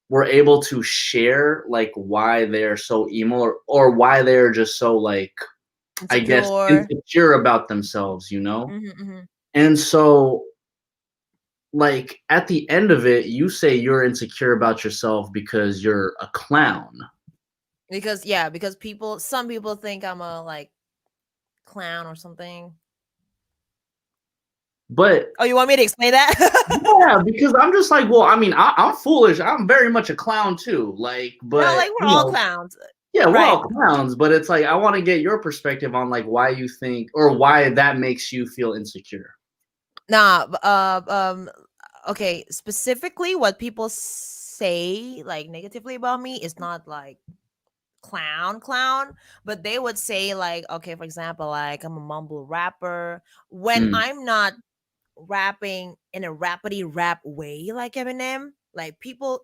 were able to share like why they're so emo, or why they're just so like, I guess, Insecure. insecure about themselves, you know? Mm-hmm. And so, like, at the end of it, you say you're insecure about yourself because you're a clown. Because some people think I'm a like clown or something. But Oh, you want me to explain that? yeah, because I'm just like, well, I mean, I'm foolish. I'm very much a clown too. Like, No, but like we're all clowns, yeah, we're right? all clowns. But it's like I want to get your perspective on like why you think or why that makes you feel insecure. Nah, okay. Specifically, what people say like negatively about me is not like clown, but they would say like, okay, for example, like I'm a mumble rapper when Mm, I'm not rapping in a rapidy rap way like Eminem. Like people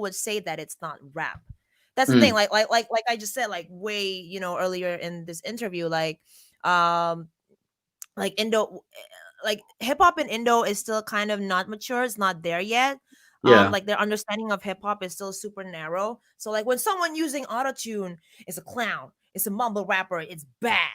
would say that it's not rap. That's the thing. mm, Like I just said, like way earlier in this interview, um like like hip hop in Indo is still kind of not mature. It's not there yet. yeah. Like their understanding of hip hop is still super narrow. So like when someone using autotune is a clown, it's a mumble rapper, it's bad.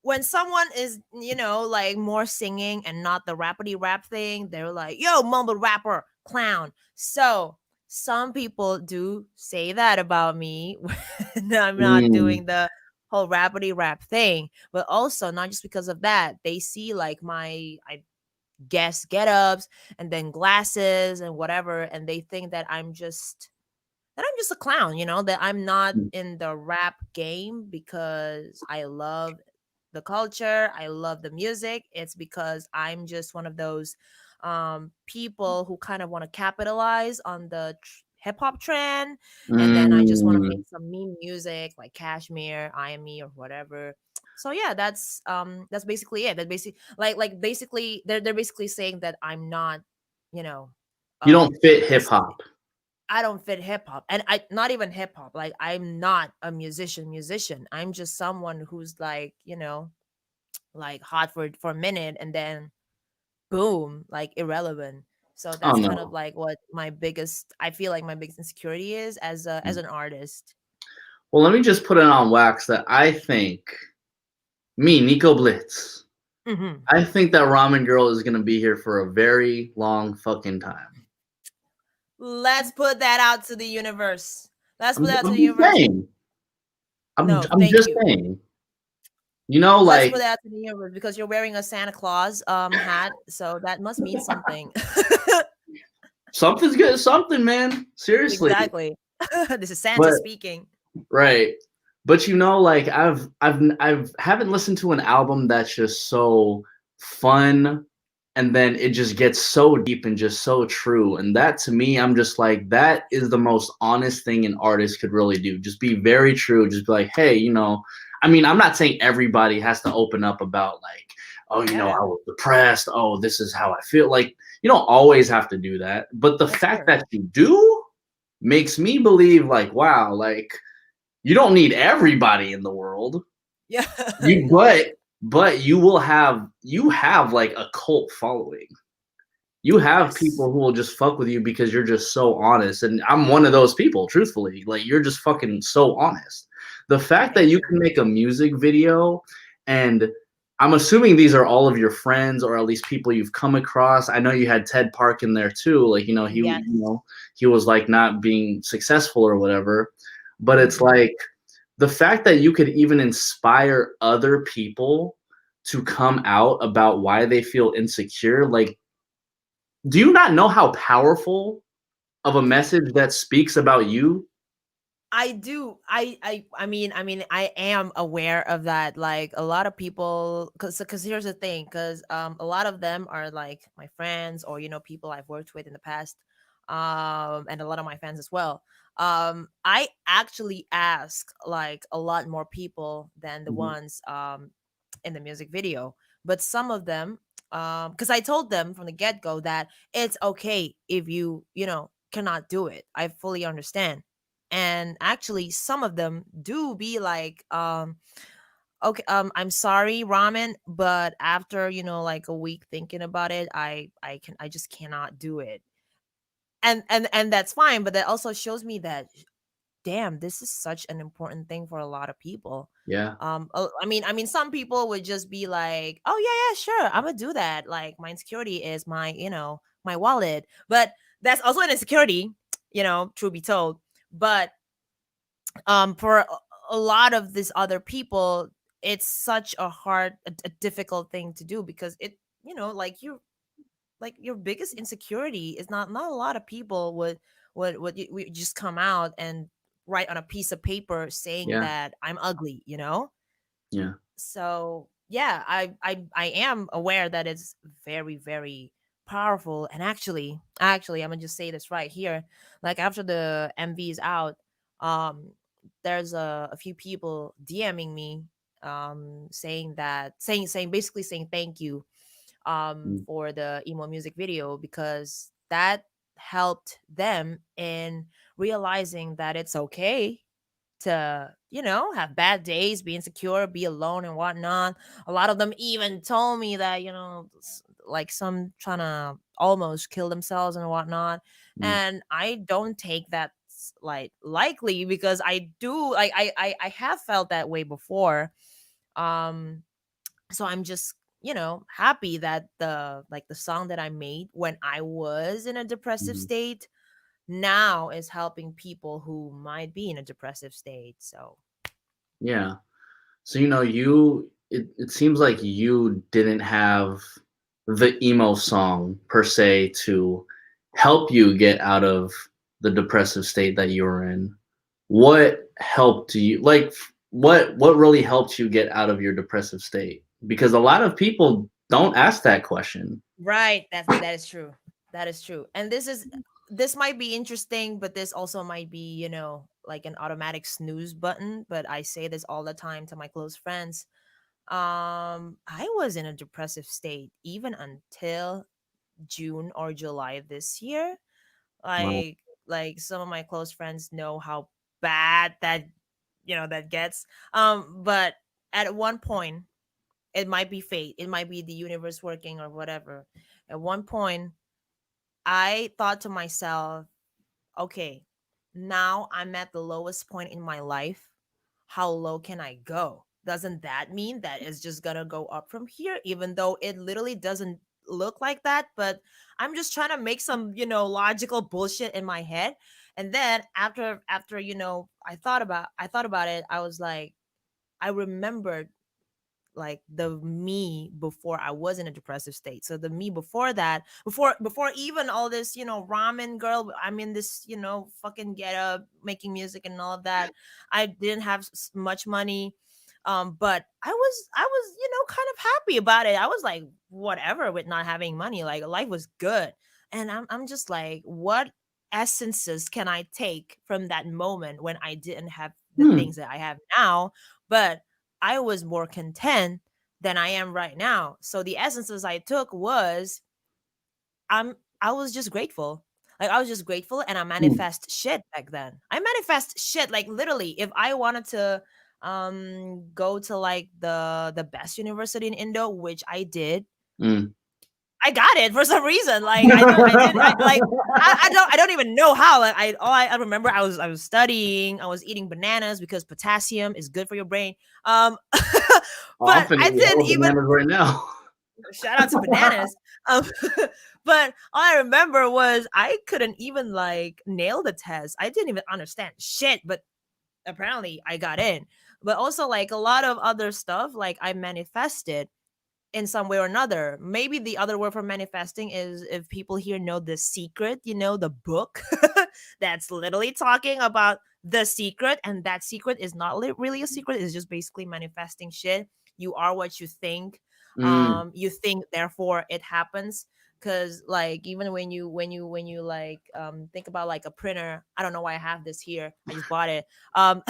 When someone is, like more singing and not the rappity rap thing, they're like, yo, mumble rapper, clown. So some people do say that about me when I'm not Mm, doing the whole rappity rap thing. But also, not just because of that, they see like my, I guess, get ups and then glasses and whatever. And they think that I'm just a clown, that I'm not mm, in the rap game because I love the culture, I love the music. It's because I'm just one of those people who kind of want to capitalize on the hip hop trend, and then I just want to make mm. some meme music like Kashmir, I Am Me, or whatever. So yeah, that's basically it. That basically like basically they're basically saying that I'm not, you know, You don't fit a hip hop. I don't fit hip hop, and I not even hip hop. Like I'm not a musician. I'm just someone who's like, like hot for a minute and then boom, like irrelevant. So Oh that's kind of no. like what I feel like my biggest insecurity is as Mm. an artist. Well, let me just put it on wax that I think me, Nico Blitz, Hmm. I think that Ramen Girl is gonna be here for a very long fucking time. Let's put that out to the universe. Let's put that out to I'm the just universe. saying. No, I'm thank just you. saying. Let's Like put that out to the universe because you're wearing a Santa Claus hat, so that must mean something. something's good, something, man. Seriously. Exactly. This is Santa But speaking. right. But like I've haven't listened to an album that's just so fun and then it just gets so deep and just so true. And that to me, I'm just like, that is the most honest thing an artist could really do. Just be very true. Just be like, hey, I mean, I'm not saying everybody has to open up about like, oh, Yeah. I was depressed. Oh, this is how I feel. Like, you don't always have to do that. But the Yeah, fact sure. that you do makes me believe like, wow, like you don't need everybody in the world. Yeah. You No, yeah. but you have like a cult following. You have Yes. people who will just fuck with you because you're just so honest. And I'm one of those people, truthfully. Like you're just fucking so honest. The fact that Thank you you. can make a music video and I'm assuming these are all of your friends or at least people you've come across. I know you had Ted Park in there too. Like, Yes. he was like not being successful or whatever. But it's Hmm. like the fact that you could even inspire other people to come out about why they feel insecure, like, do you not know how powerful of a message that speaks about you? I do. I mean, I am aware of that. Like a lot of people, because here's the thing, because a lot of them are like my friends or people I've worked with in the past, and a lot of my fans as well. I actually ask like a lot more people than the Mhm. ones in the music video, but some of them, because I told them from the get go that it's okay if you cannot do it. I fully understand, and actually some of them do be like, okay, I'm sorry, Ramen, but after like a week thinking about it, I just cannot do it. And that's fine, but that also shows me that, damn, this is such an important thing for a lot of people. Yeah, I mean some people would just be like, oh yeah, yeah, sure, I'm gonna do that. Like my insecurity is my wallet, but that's also an insecurity, truth be told. But for a lot of these other people, it's such a difficult thing to do, because it like your biggest insecurity is not a lot of people would just come out and write on a piece of paper saying yeah, that I'm ugly. yeah. So yeah, I am aware that it's very, very powerful. And actually I'm gonna just say this right here. Like after the MV is out, um there's a few people DMing me, saying basically saying thank you Mm, for the emo music video, because that helped them in realizing that it's okay to have bad days, be insecure, be alone and whatnot. A lot of them even told me that like some trying to almost kill themselves and whatnot. mm, And I don't take that is like likely, because I do like I have felt that way before. um so I'm just, happy that the song that I made when I was in a depressive Mhm. state now is helping people who might be in a depressive state. So Yeah. So it seems like you didn't have the emo song per se to help you get out of the depressive state that you were in. What helped you like what really helped you get out of your depressive state? Because a lot of people don't ask that question. right, that is true. That is true. And this might be interesting, but this also might be, like an automatic snooze button. But I say this all the time to my close friends. I was in a depressive state even until June or July this year. Wow. Like some of my close friends know how bad that gets. But at one point, it might be fate, it might be the universe working or whatever. At one point, I thought to myself, okay, now I'm at the lowest point in my life. How low can I go? Doesn't that mean that it's just gonna go up from here? Even though it literally doesn't look like that, but I'm just trying to make some, logical bullshit in my head. And then after I thought about it, I was like, I remembered like the me before I was in a depressive state. So the me before that, before even all this, ramen girl, I'm in this, fucking get up making music and all of that. I didn't have much money. But I was, kind of happy about it. I was like, whatever with not having money. Like life was good. And I'm just like, what essences can I take from that moment when I didn't have the Hmm. things that I have now? But I was more content than I am right now. So the essences I took was I was just grateful. Like I was just grateful, and I Hmm. manifest shit back then. I manifest shit like literally. If I wanted to go to like the best university in Indo, which I did, Mm. I got it for some reason. Like I didn't I like I don't even know how. Like I remember I was studying, I was eating bananas because potassium is good for your brain. Oh, I'm But finna I eat a didn't whole even bananas right now. shout out to bananas. Um but all I remember was I couldn't even like nail the test. I didn't even understand shit, but apparently I got in. But also like a lot of other stuff like I manifested in some way or another. Maybe the other word for manifesting is, if people here know The Secret, the book that's literally talking about the secret, and that secret is not really a secret, it's just basically manifesting shit. You are what you think. Mm. You think, therefore it happens. Cause like even when you like think about like a printer, I don't know why I have this here. I just bought it. Um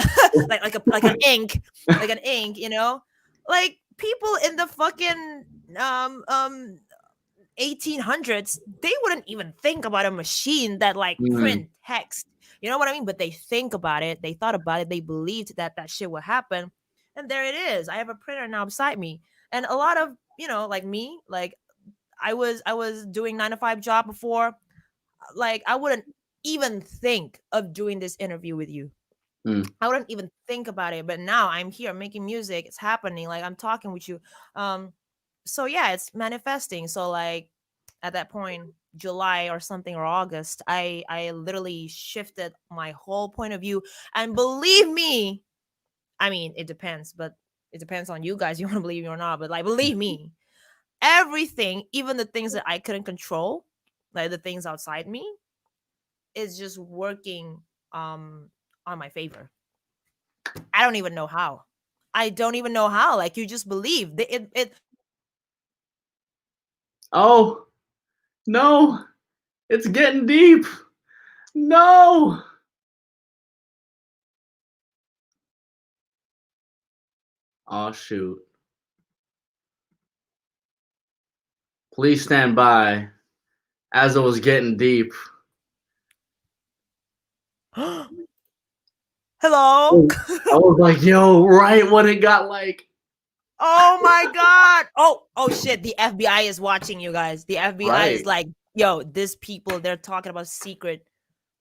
like an ink, like an ink, like people in the fucking um um 1800s, they wouldn't even think about a machine that like Mm. print text. You know what I mean? But they think about it, they thought about it, they believed that that shit would happen. And there it is. I have a printer now beside me. And a lot of, like me, like I was doing 9 to 5 job before. Like I wouldn't even think of doing this interview with you. Mm. I wouldn't even think about it, but now I'm here making music. It's happening. Like I'm talking with you. So yeah, it's manifesting. So like at that point, July or something or August, I literally shifted my whole point of view. And believe me, I mean it depends, but it depends on you guys. You want to believe me or not? But like believe me, everything, even the things that I couldn't control, like the things outside me, is just working on my favor. I don't even know how. I don't even know how. Like you just believe. It Oh no, it's getting deep. No. Oh shoot. Please stand by as it was getting deep. Hello? I was like, yo, right when it got like Oh my god. Oh shit, the FBI is watching you guys. The FBI is right. like, yo, these people, they're talking about secret.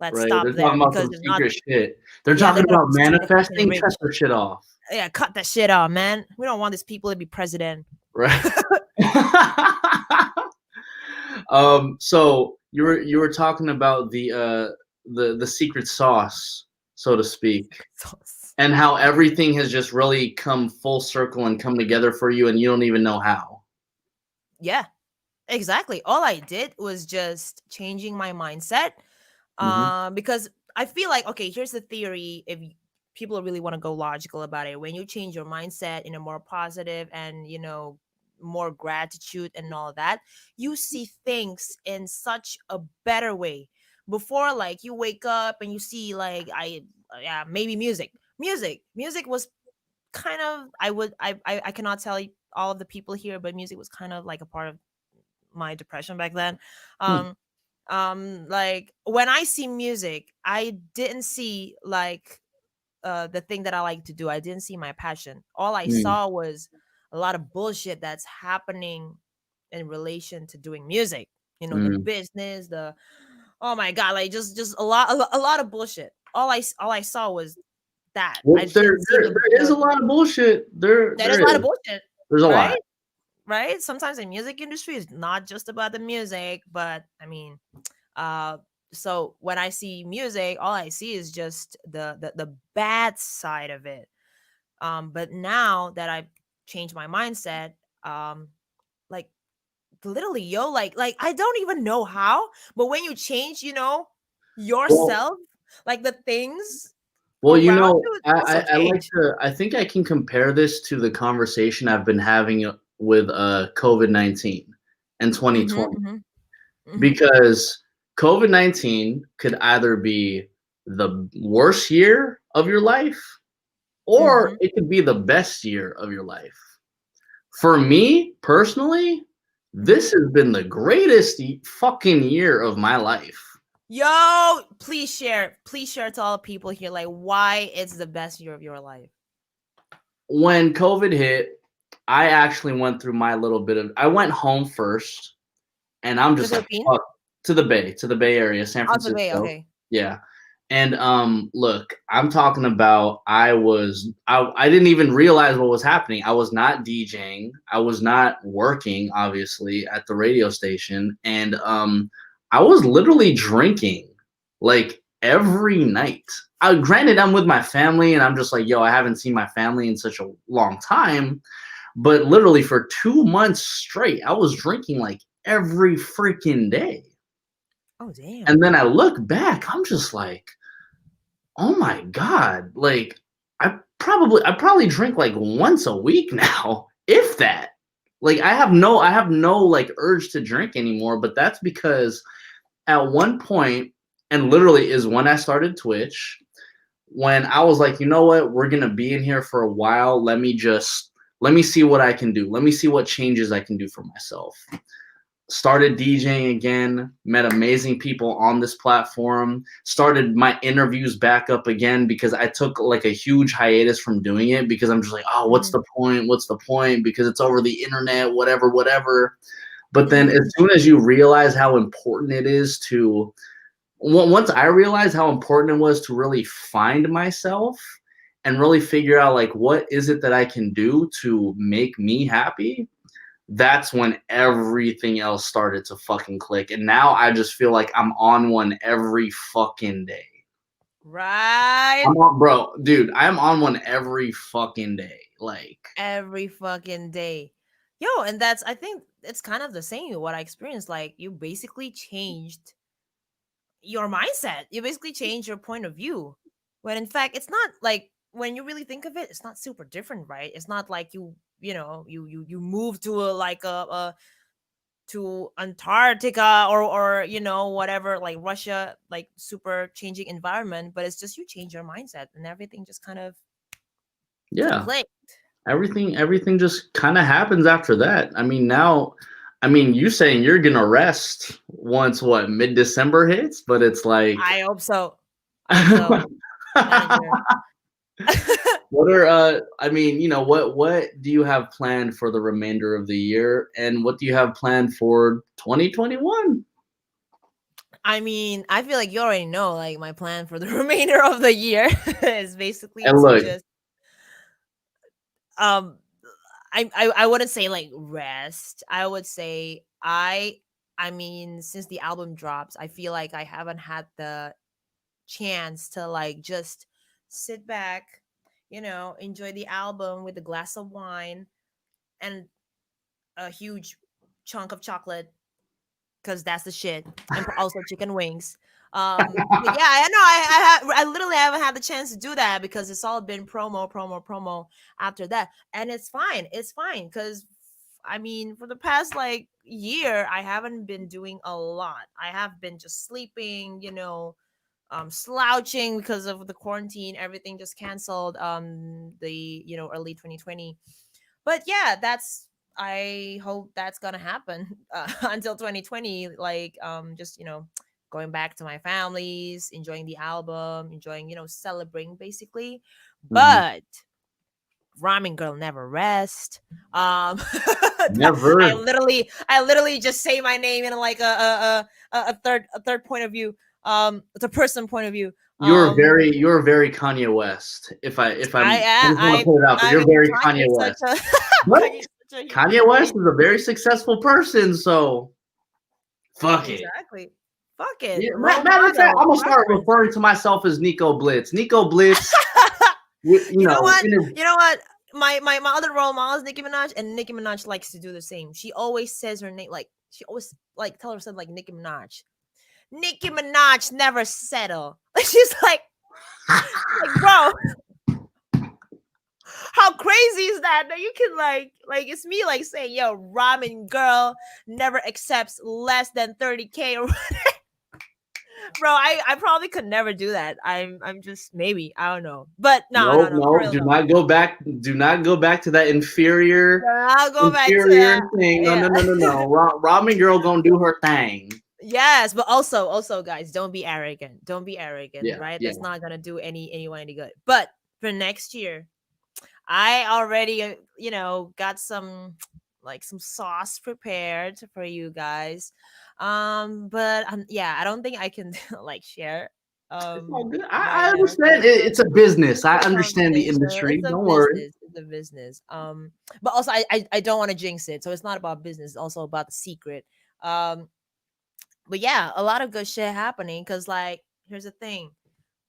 Let's Right. stop They're there talking about because some it's not. secret shit. They're Yeah, they're talking gonna about proceed to fucking manifesting. Cut rich. their shit off. Yeah, cut that shit out, man. We don't want these people to be president. Right. So you were talking about the secret sauce, so to speak, and how everything has just really come full circle and come together for you, and you don't even know how. Yeah, exactly. All I did was just changing my mindset. Hmm. Because I feel like, okay, here's the theory. If people really want to go logical about it, when you change your mindset in a more positive and, more gratitude and all that, you see things in such a better way. Before, like, you wake up and you see, like, yeah, maybe music was kind of, I cannot tell you all of the people here, but music was kind of like a part of my depression back then. Hmm. Like, when I see music, I didn't see, like, the thing that I like to do. I didn't see my passion. All I Mm. saw was a lot of bullshit that's happening in relation to doing music. The Mm. business, the, oh my god, like, just a lot of bullshit. All I saw was that. I Well, didn't see there is a lot of bullshit. there is There a lot of is. bullshit, There's a right? lot. Right? Sometimes the music industry is not just about the music, but I mean, uh so when I see music, all I see is just the bad side of it. But now that I've changed my mindset, um like, literally, yo, like I don't even know how, but when you change, Well, yourself, like, the things well, around you I also I like change. to. I think I can compare this to the conversation I've been having with COVID-19 and Mm-hmm, 2020, mm-hmm, mm-hmm, because COVID-19 could either be the worst year of your life or mm-hmm, it could be the best year of your life. For me personally, mm-hmm. this has been the greatest fucking year of my life. Yo, please share to all people here, like, why it's the best year of your life. When COVID hit, I actually went through my little bit of. I went home first, and I'm To the just like, Philippines? fuck, to the Bay Area, San Out the Bay, Francisco. okay. Yeah. And look, I'm talking about I didn't even realize what was happening. I was not DJing. I was not working, obviously, at the radio station. And I was literally drinking like every night. Granted, I'm with my family and I'm just like, yo, I haven't seen my family in such a long time. But literally for 2 months straight, I was drinking like every freaking day. Oh, And damn. then I look back, I'm just like, oh my God. Like I probably drink like once a week now, if that. Like I have no like urge to drink anymore, but that's because at one point, and literally is when I started Twitch, when I was like, you know what, we're gonna be in here for a while. Let me see what I can do. Let me see what changes I can do for myself. Started DJing again, met amazing people on this platform, started my interviews back up again because I took like a huge hiatus from doing it because I'm just like, oh, what's Mhm, the point? What's the point? Because it's over the internet, whatever, whatever. But then mhm, as soon as you realize how important it is to, once I realized how important it was to really find myself and really figure out like what is it that I can do to make me happy, that's when everything else started to fucking click. And now I just feel like I'm on one every fucking day. right. I'm on, bro, dude, I'm on one every fucking day. Like, Every fucking day. Yo, and that's, I think it's kind of the same with what I experienced. Like, you basically changed your mindset. You basically changed your point of view. When in fact, it's not like, when you really think of it, it's not super different, right? It's not like you move to a, like, a to Antarctica, or whatever, like Russia, like super changing environment, but it's just you change your mindset and everything just kind of yeah, click. everything just kind of happens after that. I mean, now, I mean, you saying you're gonna rest once what mid-December hits, but it's like I hope so. I hope so, manager. what are I mean, what do you have planned for the remainder of the year and what do you have planned for 2021? I mean, I feel like you already know, like, my plan for the remainder of the year is basically And to look, just um I wouldn't say like rest. I would say I mean, since the album drops, I feel like I haven't had the chance to like just sit back, enjoy the album with a glass of wine and a huge chunk of chocolate because that's the shit, and also chicken wings. But yeah, I know I literally haven't had the chance to do that because it's all been promo, promo, promo after that, and it's fine. It's fine because I mean, for the past like year, I haven't been doing a lot. I have been just sleeping, slouching because of the quarantine. Everything just canceled. The early 2020, but yeah, that's I hope that's gonna happen until 2020. Like, just going back to my families, enjoying the album, enjoying celebrating basically. mhm, But Ramengvrl never rest. I never. literally just say my name in like a third point of view. The person point of view. You're very Kanye West. I just want to I put it out there. I You're mean, very Kanye Kanye's such West. a But Kanye's such a Kanye human West being. is a very successful person, so fuck it. Exactly. Fuck it. Yeah, Role matter of fact, I'm model gonna start reference. referring to myself as Nico Blitz. Nico Blitz, You know what? in a, You know what? My other role model is Nicki Minaj, and Nicki Minaj likes to do the same. She always says her name like she always like tell herself like Nicki Minaj. Nicki Minaj never settle. She's like, bro, how crazy is that? That you can like it's me like saying, yo, ramen girl never accepts less than 30K or bro, I probably could never do that. I'm just maybe I don't know, but no, no for no, real do though. not go back. Do not go back to that inferior, Yeah, I'll go back to inferior that. thing. No, Yeah. no, no, no, no. Ramen girl gonna do her thing. Yes, but also guys, don't be arrogant. Don't be arrogant, Yeah, right? yeah. That's not gonna do anyone any good. But for next year, I already got some like some sauce prepared for you guys. But yeah, I don't think I can like share It's all good. I my understand. It's a it's business. I a understand the conversation. industry. It's a Don't worry. business. It's a business. But also I don't want to jinx it. So it's not about business. It's also about the secret. Um, but yeah, a lot of good shit happening. Cause like, here's the thing,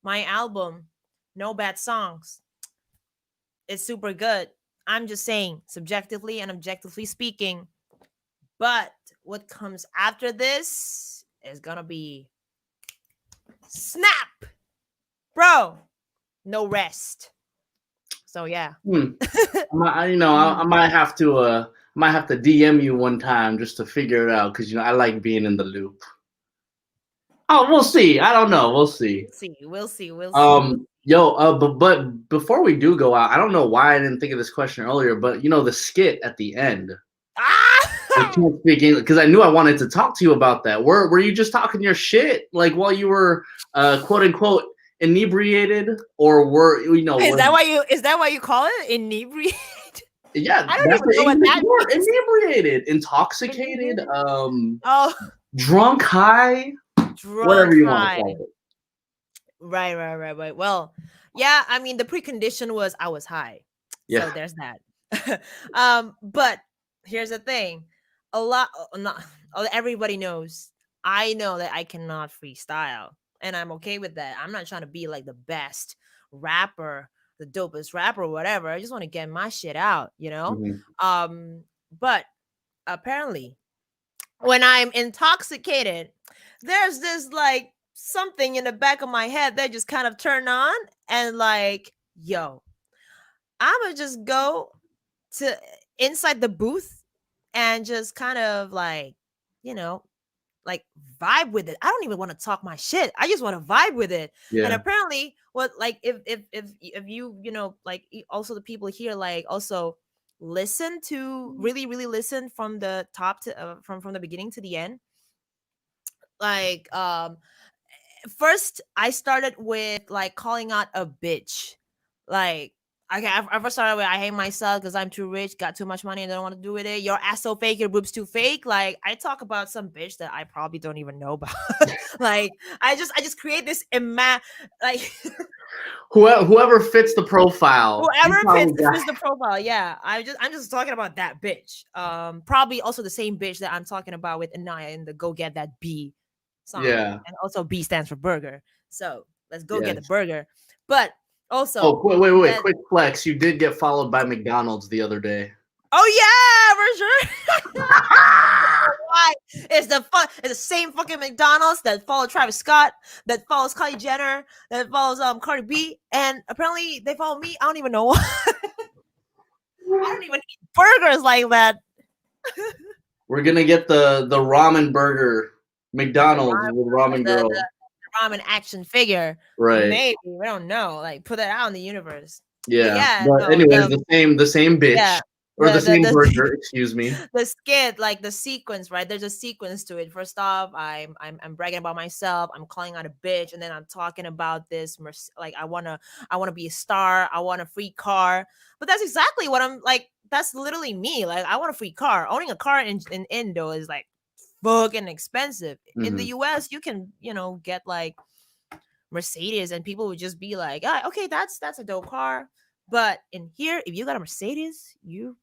my album, No Bad Songs, is super good. I'm just saying, subjectively and objectively speaking. But what comes after this is gonna be snap, bro. No rest. So yeah. Hmm. I Mhm. might have to DM you one time just to figure it out because I like being in the loop. Oh, we'll see. I don't know. We'll see. We'll see. We'll see. We'll see. We'll Yo, but before we do go out, I don't know why I didn't think of this question earlier, but the skit at the end. I Ah! can't speak English because I knew I wanted to talk to you about that. Were you just talking your shit like while you were quote unquote inebriated, or Is that why you call it inebriated? yeah, I don't that's even the know what English that word, means. inebriated, intoxicated, Inebriated? Oh, drunk, high, whatever drunk you want to high. call it. Right. Well, yeah, I mean the precondition was I was high. So Yeah. there's that. But here's the thing. A lot not everybody knows. I know that I cannot freestyle. And I'm okay with that. I'm not trying to be like the best rapper, the dopest rapper, or whatever. I just want to get my shit out, you know? Mhm. But apparently when I'm intoxicated, there's this like something in the back of my head that just kind of turned on and like, yo, I'ma just go to inside the booth and just kind of like, you know, like vibe with it. I don't even want to talk my shit. I just want to vibe with it. And Yeah. apparently, what like if you like also the people here like also listen to really listen from the top to from the beginning to the end. Like first I started with like calling out a bitch. Like Okay, I first started with I hate myself because I'm too rich, got too much money, and don't want to do with it. Your ass so fake, your boobs too fake. Like I talk about some bitch that I probably don't even know about. Like I just create this like Whoever fits the profile, you whoever probably got. fits the profile. Yeah, I'm just talking about that bitch. Probably also the same bitch that I'm talking about with Anaya in the Go Get That B song, Yeah. and also B stands for burger. So let's go get the Yes. burger. But also Oh, wait. that. Quick flex. You did get followed by McDonald's the other day. Oh yeah, for sure. Why? It's the same fucking McDonald's that follow Travis Scott, that follows Kylie Jenner, that follows Cardi B, and apparently they follow me. I don't even know why. I don't even eat burgers like that. We're gonna get the ramen burger, The McDonald's with ramen the girl. ramen action figure. Right. Maybe we don't know. Like put that out in the universe. But Yeah. yeah, But no, anyways, the same bitch yeah or the same the burger. Excuse me. the skit, like the sequence, right? There's a sequence to it. First off, I'm bragging about myself. I'm calling out a bitch, and then I'm talking about this. Like I wanna be a star. I want a free car. But that's exactly what I'm like. That's literally me. Like I want a free car. Owning a car in Indo is like fucking expensive. In the Mhm. US, you can get like Mercedes, and people would just be like, ah, okay, that's a dope car. But in here, if you got a Mercedes, you're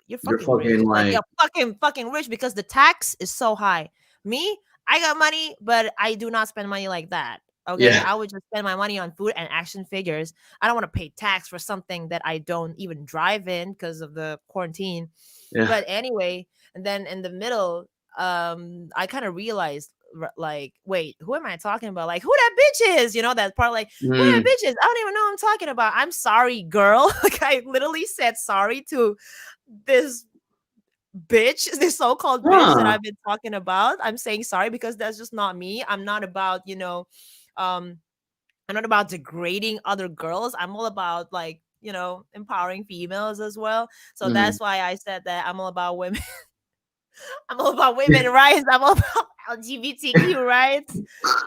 You're fucking rich. fucking Like like, you're fucking rich because the tax is so high. Me, I got money, but I do not spend money like that. Okay, yeah, I would just spend my money on food and action figures. I don't want to pay tax for something that I don't even drive in because of the quarantine. yeah. But anyway, and then in the middle, I kind of realized like, wait, who am I talking about? Like, who that bitch is? You know that part, like, who that Mm, bitch is? I don't even know who I'm talking about. I'm sorry, girl. Like, I literally said sorry to this bitch, this so-called bitch that huh. I've been talking about. I'm saying sorry because that's just not me. Um, I'm not about degrading other girls. I'm all about like, empowering females as well. So Mhm. that's why I said that I'm all about women. I'm all about women rights. I'm all about LGBTQ rights.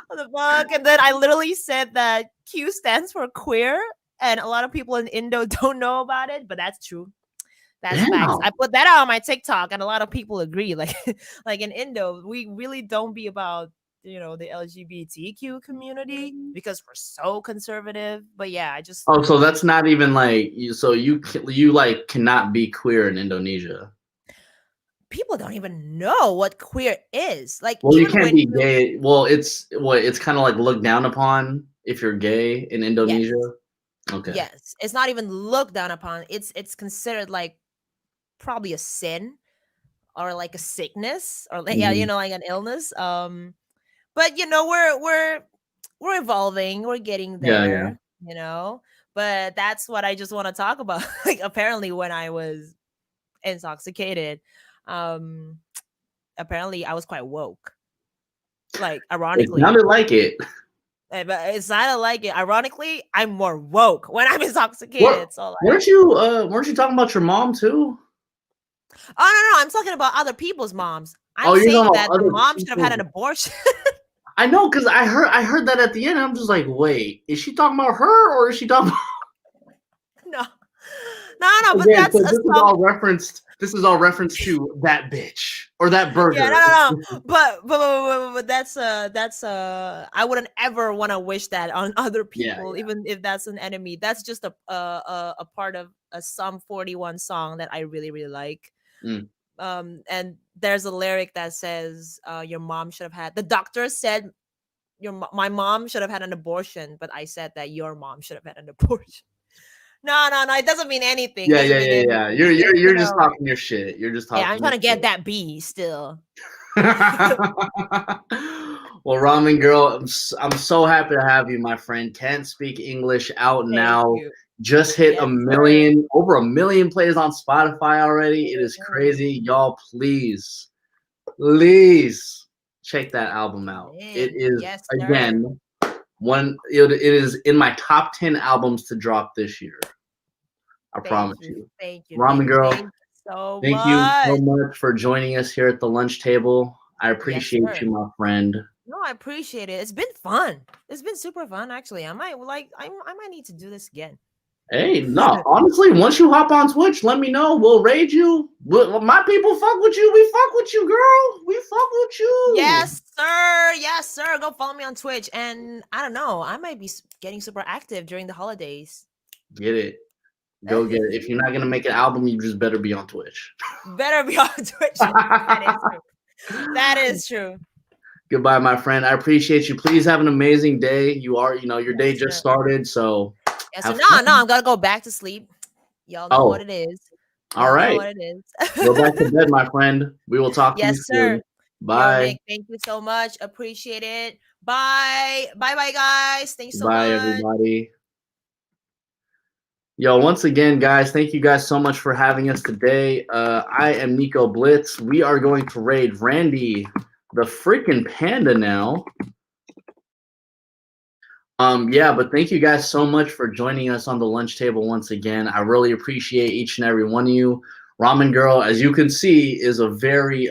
What the fuck? And then I literally said that Q stands for queer, and a lot of people in Indo don't know about it, but that's true. That's facts. Damn. I put that out on my TikTok, and a lot of people agree. Like, like in Indo, we really don't be about the LGBTQ community because we're so conservative. But yeah, I just Oh, so that's not even like you. So you like cannot be queer in Indonesia. people don't even know what queer is. Like Well, you even can't when be you gay. Well, it's kind of like looked down upon if you're gay in yes, Indonesia. Okay. yes, it's not even looked down upon. It's considered like probably a sin or like a sickness or like, yeah, Mhm. like an illness. But we're evolving, we're getting Yeah, yeah. there. But that's what I just want to talk about. Like apparently when I was intoxicated, um apparently I was quite woke, like It ironically. sounded like it. But it's not like it, ironically I'm more woke when I'm What? intoxicated, so like, Weren't you talking about your mom too? oh no, I'm talking about other people's moms. Oh, I'm you're talking saying about that the other mom should have had people. an abortion. I know, cause I heard that at the end. I'm just like, wait, is she talking about her or is she talking? No, no, but Again, that's so a this is sub. all referenced. This is all reference to that bitch or that Yeah, burger. no. But that's I wouldn't ever want to wish that on other Yeah, people, yeah. even if that's an enemy. That's just a part of a Sum 41 song that I really really like. Mm. And there's a lyric that says, "Your mom should have had." The doctor said, my mom should have had an abortion," but I said that your mom should have had an abortion. No. It doesn't mean anything. It Yeah, doesn't yeah, mean yeah, anything. yeah. You're It's you're just you're just talking your shit. You're just yeah, I'm talking trying your to get shit. that B still. Well, Ramen Girl, I'm so happy to have you, my friend. Can't speak English out Thank now. you. Just hit Yes, sir. over a million plays on Spotify already. It is Mhm. crazy. Y'all, please check that album out. It Man, is, yes, sir. again, it is in my top 10 albums to drop this year. I promise you. Thank you, Ramen Nick. Girl, Thank you so thank you so much. much for joining us here at the lunch table. I Yes, appreciate sir. you, my friend. No, I appreciate it. It's been fun. It's been super fun, actually. I might need to do this again. Hey, no, honestly, once you hop on Twitch, let me know. We'll raid you. My people fuck with you. We fuck with you, girl. We fuck with you. Yes, sir. Yes, sir. Go follow me on Twitch. And I don't know, I might be getting super active during the holidays. Get it. Go get it. If you're not gonna make an album, you just better be on Twitch. Better be on Twitch. That is true. That is true. Goodbye, my friend. I appreciate you. Please have an amazing day. Your day Yes, just sir. started, so Yeah, so have no, fun. I'm gonna go back to sleep. Y'all know what Oh, it is. all Y'all know right. what it is. Go back to bed, my friend. We will talk to you Yes, sir. soon. Yo, Bye. Nick, thank you so much. Appreciate it. Bye. Bye, guys. Thanks so Bye, much. everybody. Yo, once again, guys, thank you guys so much for having us today. I am Nico Blitz. We are going to raid Randy, the freaking panda now. Yeah, but thank you guys so much for joining us on the lunch table once again. I really appreciate each and every one of you. Ramengvrl, as you can see, is a very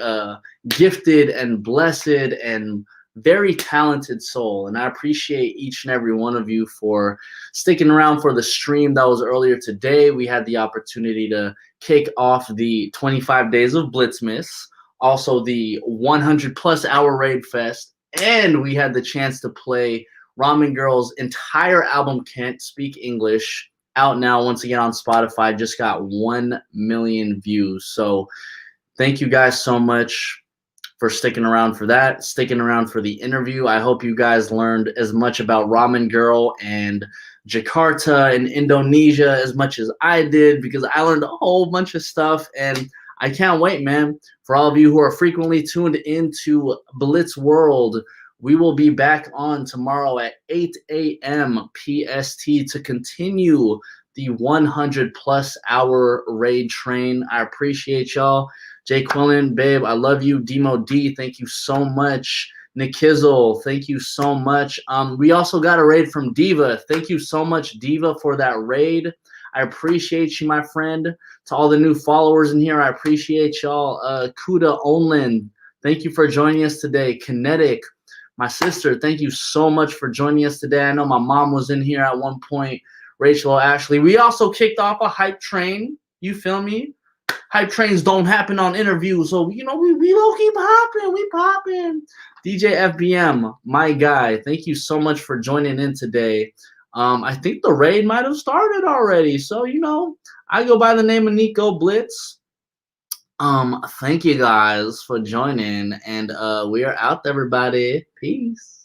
gifted and blessed and very talented soul, and I appreciate each and every one of you for sticking around for the stream that was earlier today. We had the opportunity to kick off the 25 days of Blitzmas, also the 100 plus hour raid fest, and we had the chance to play Ramengvrl's entire album Can't Speak English, out now once again on Spotify, just got 1 million views. So thank you guys so much for sticking around for that, sticking around for the interview. I hope you guys learned as much about Ramengvrl and Jakarta and Indonesia as much as I did, because I learned a whole bunch of stuff, and I can't wait, man. For all of you who are frequently tuned into Blitz World, we will be back on tomorrow at 8 a.m. PST to continue the 100 plus hour raid train. I appreciate y'all. Jay Quillen, babe, I love you. Demo D, thank you so much. Nikizzle, thank you so much. We also got a raid from Diva. Thank you so much, Diva, for that raid. I appreciate you, my friend. To all the new followers in here, I appreciate y'all. Kuda Onlin, thank you for joining us today. Kinetic, my sister, thank you so much for joining us today. I know my mom was in here at one point. Rachel, Ashley. We also kicked off a hype train. You feel me? Hype trains don't happen on interviews, so we will keep popping. We popping. DJ FBM, my guy. Thank you so much for joining in today. I think the raid might have started already, so I go by the name of Nico Blitz. Thank you guys for joining, and we are out, everybody. Peace.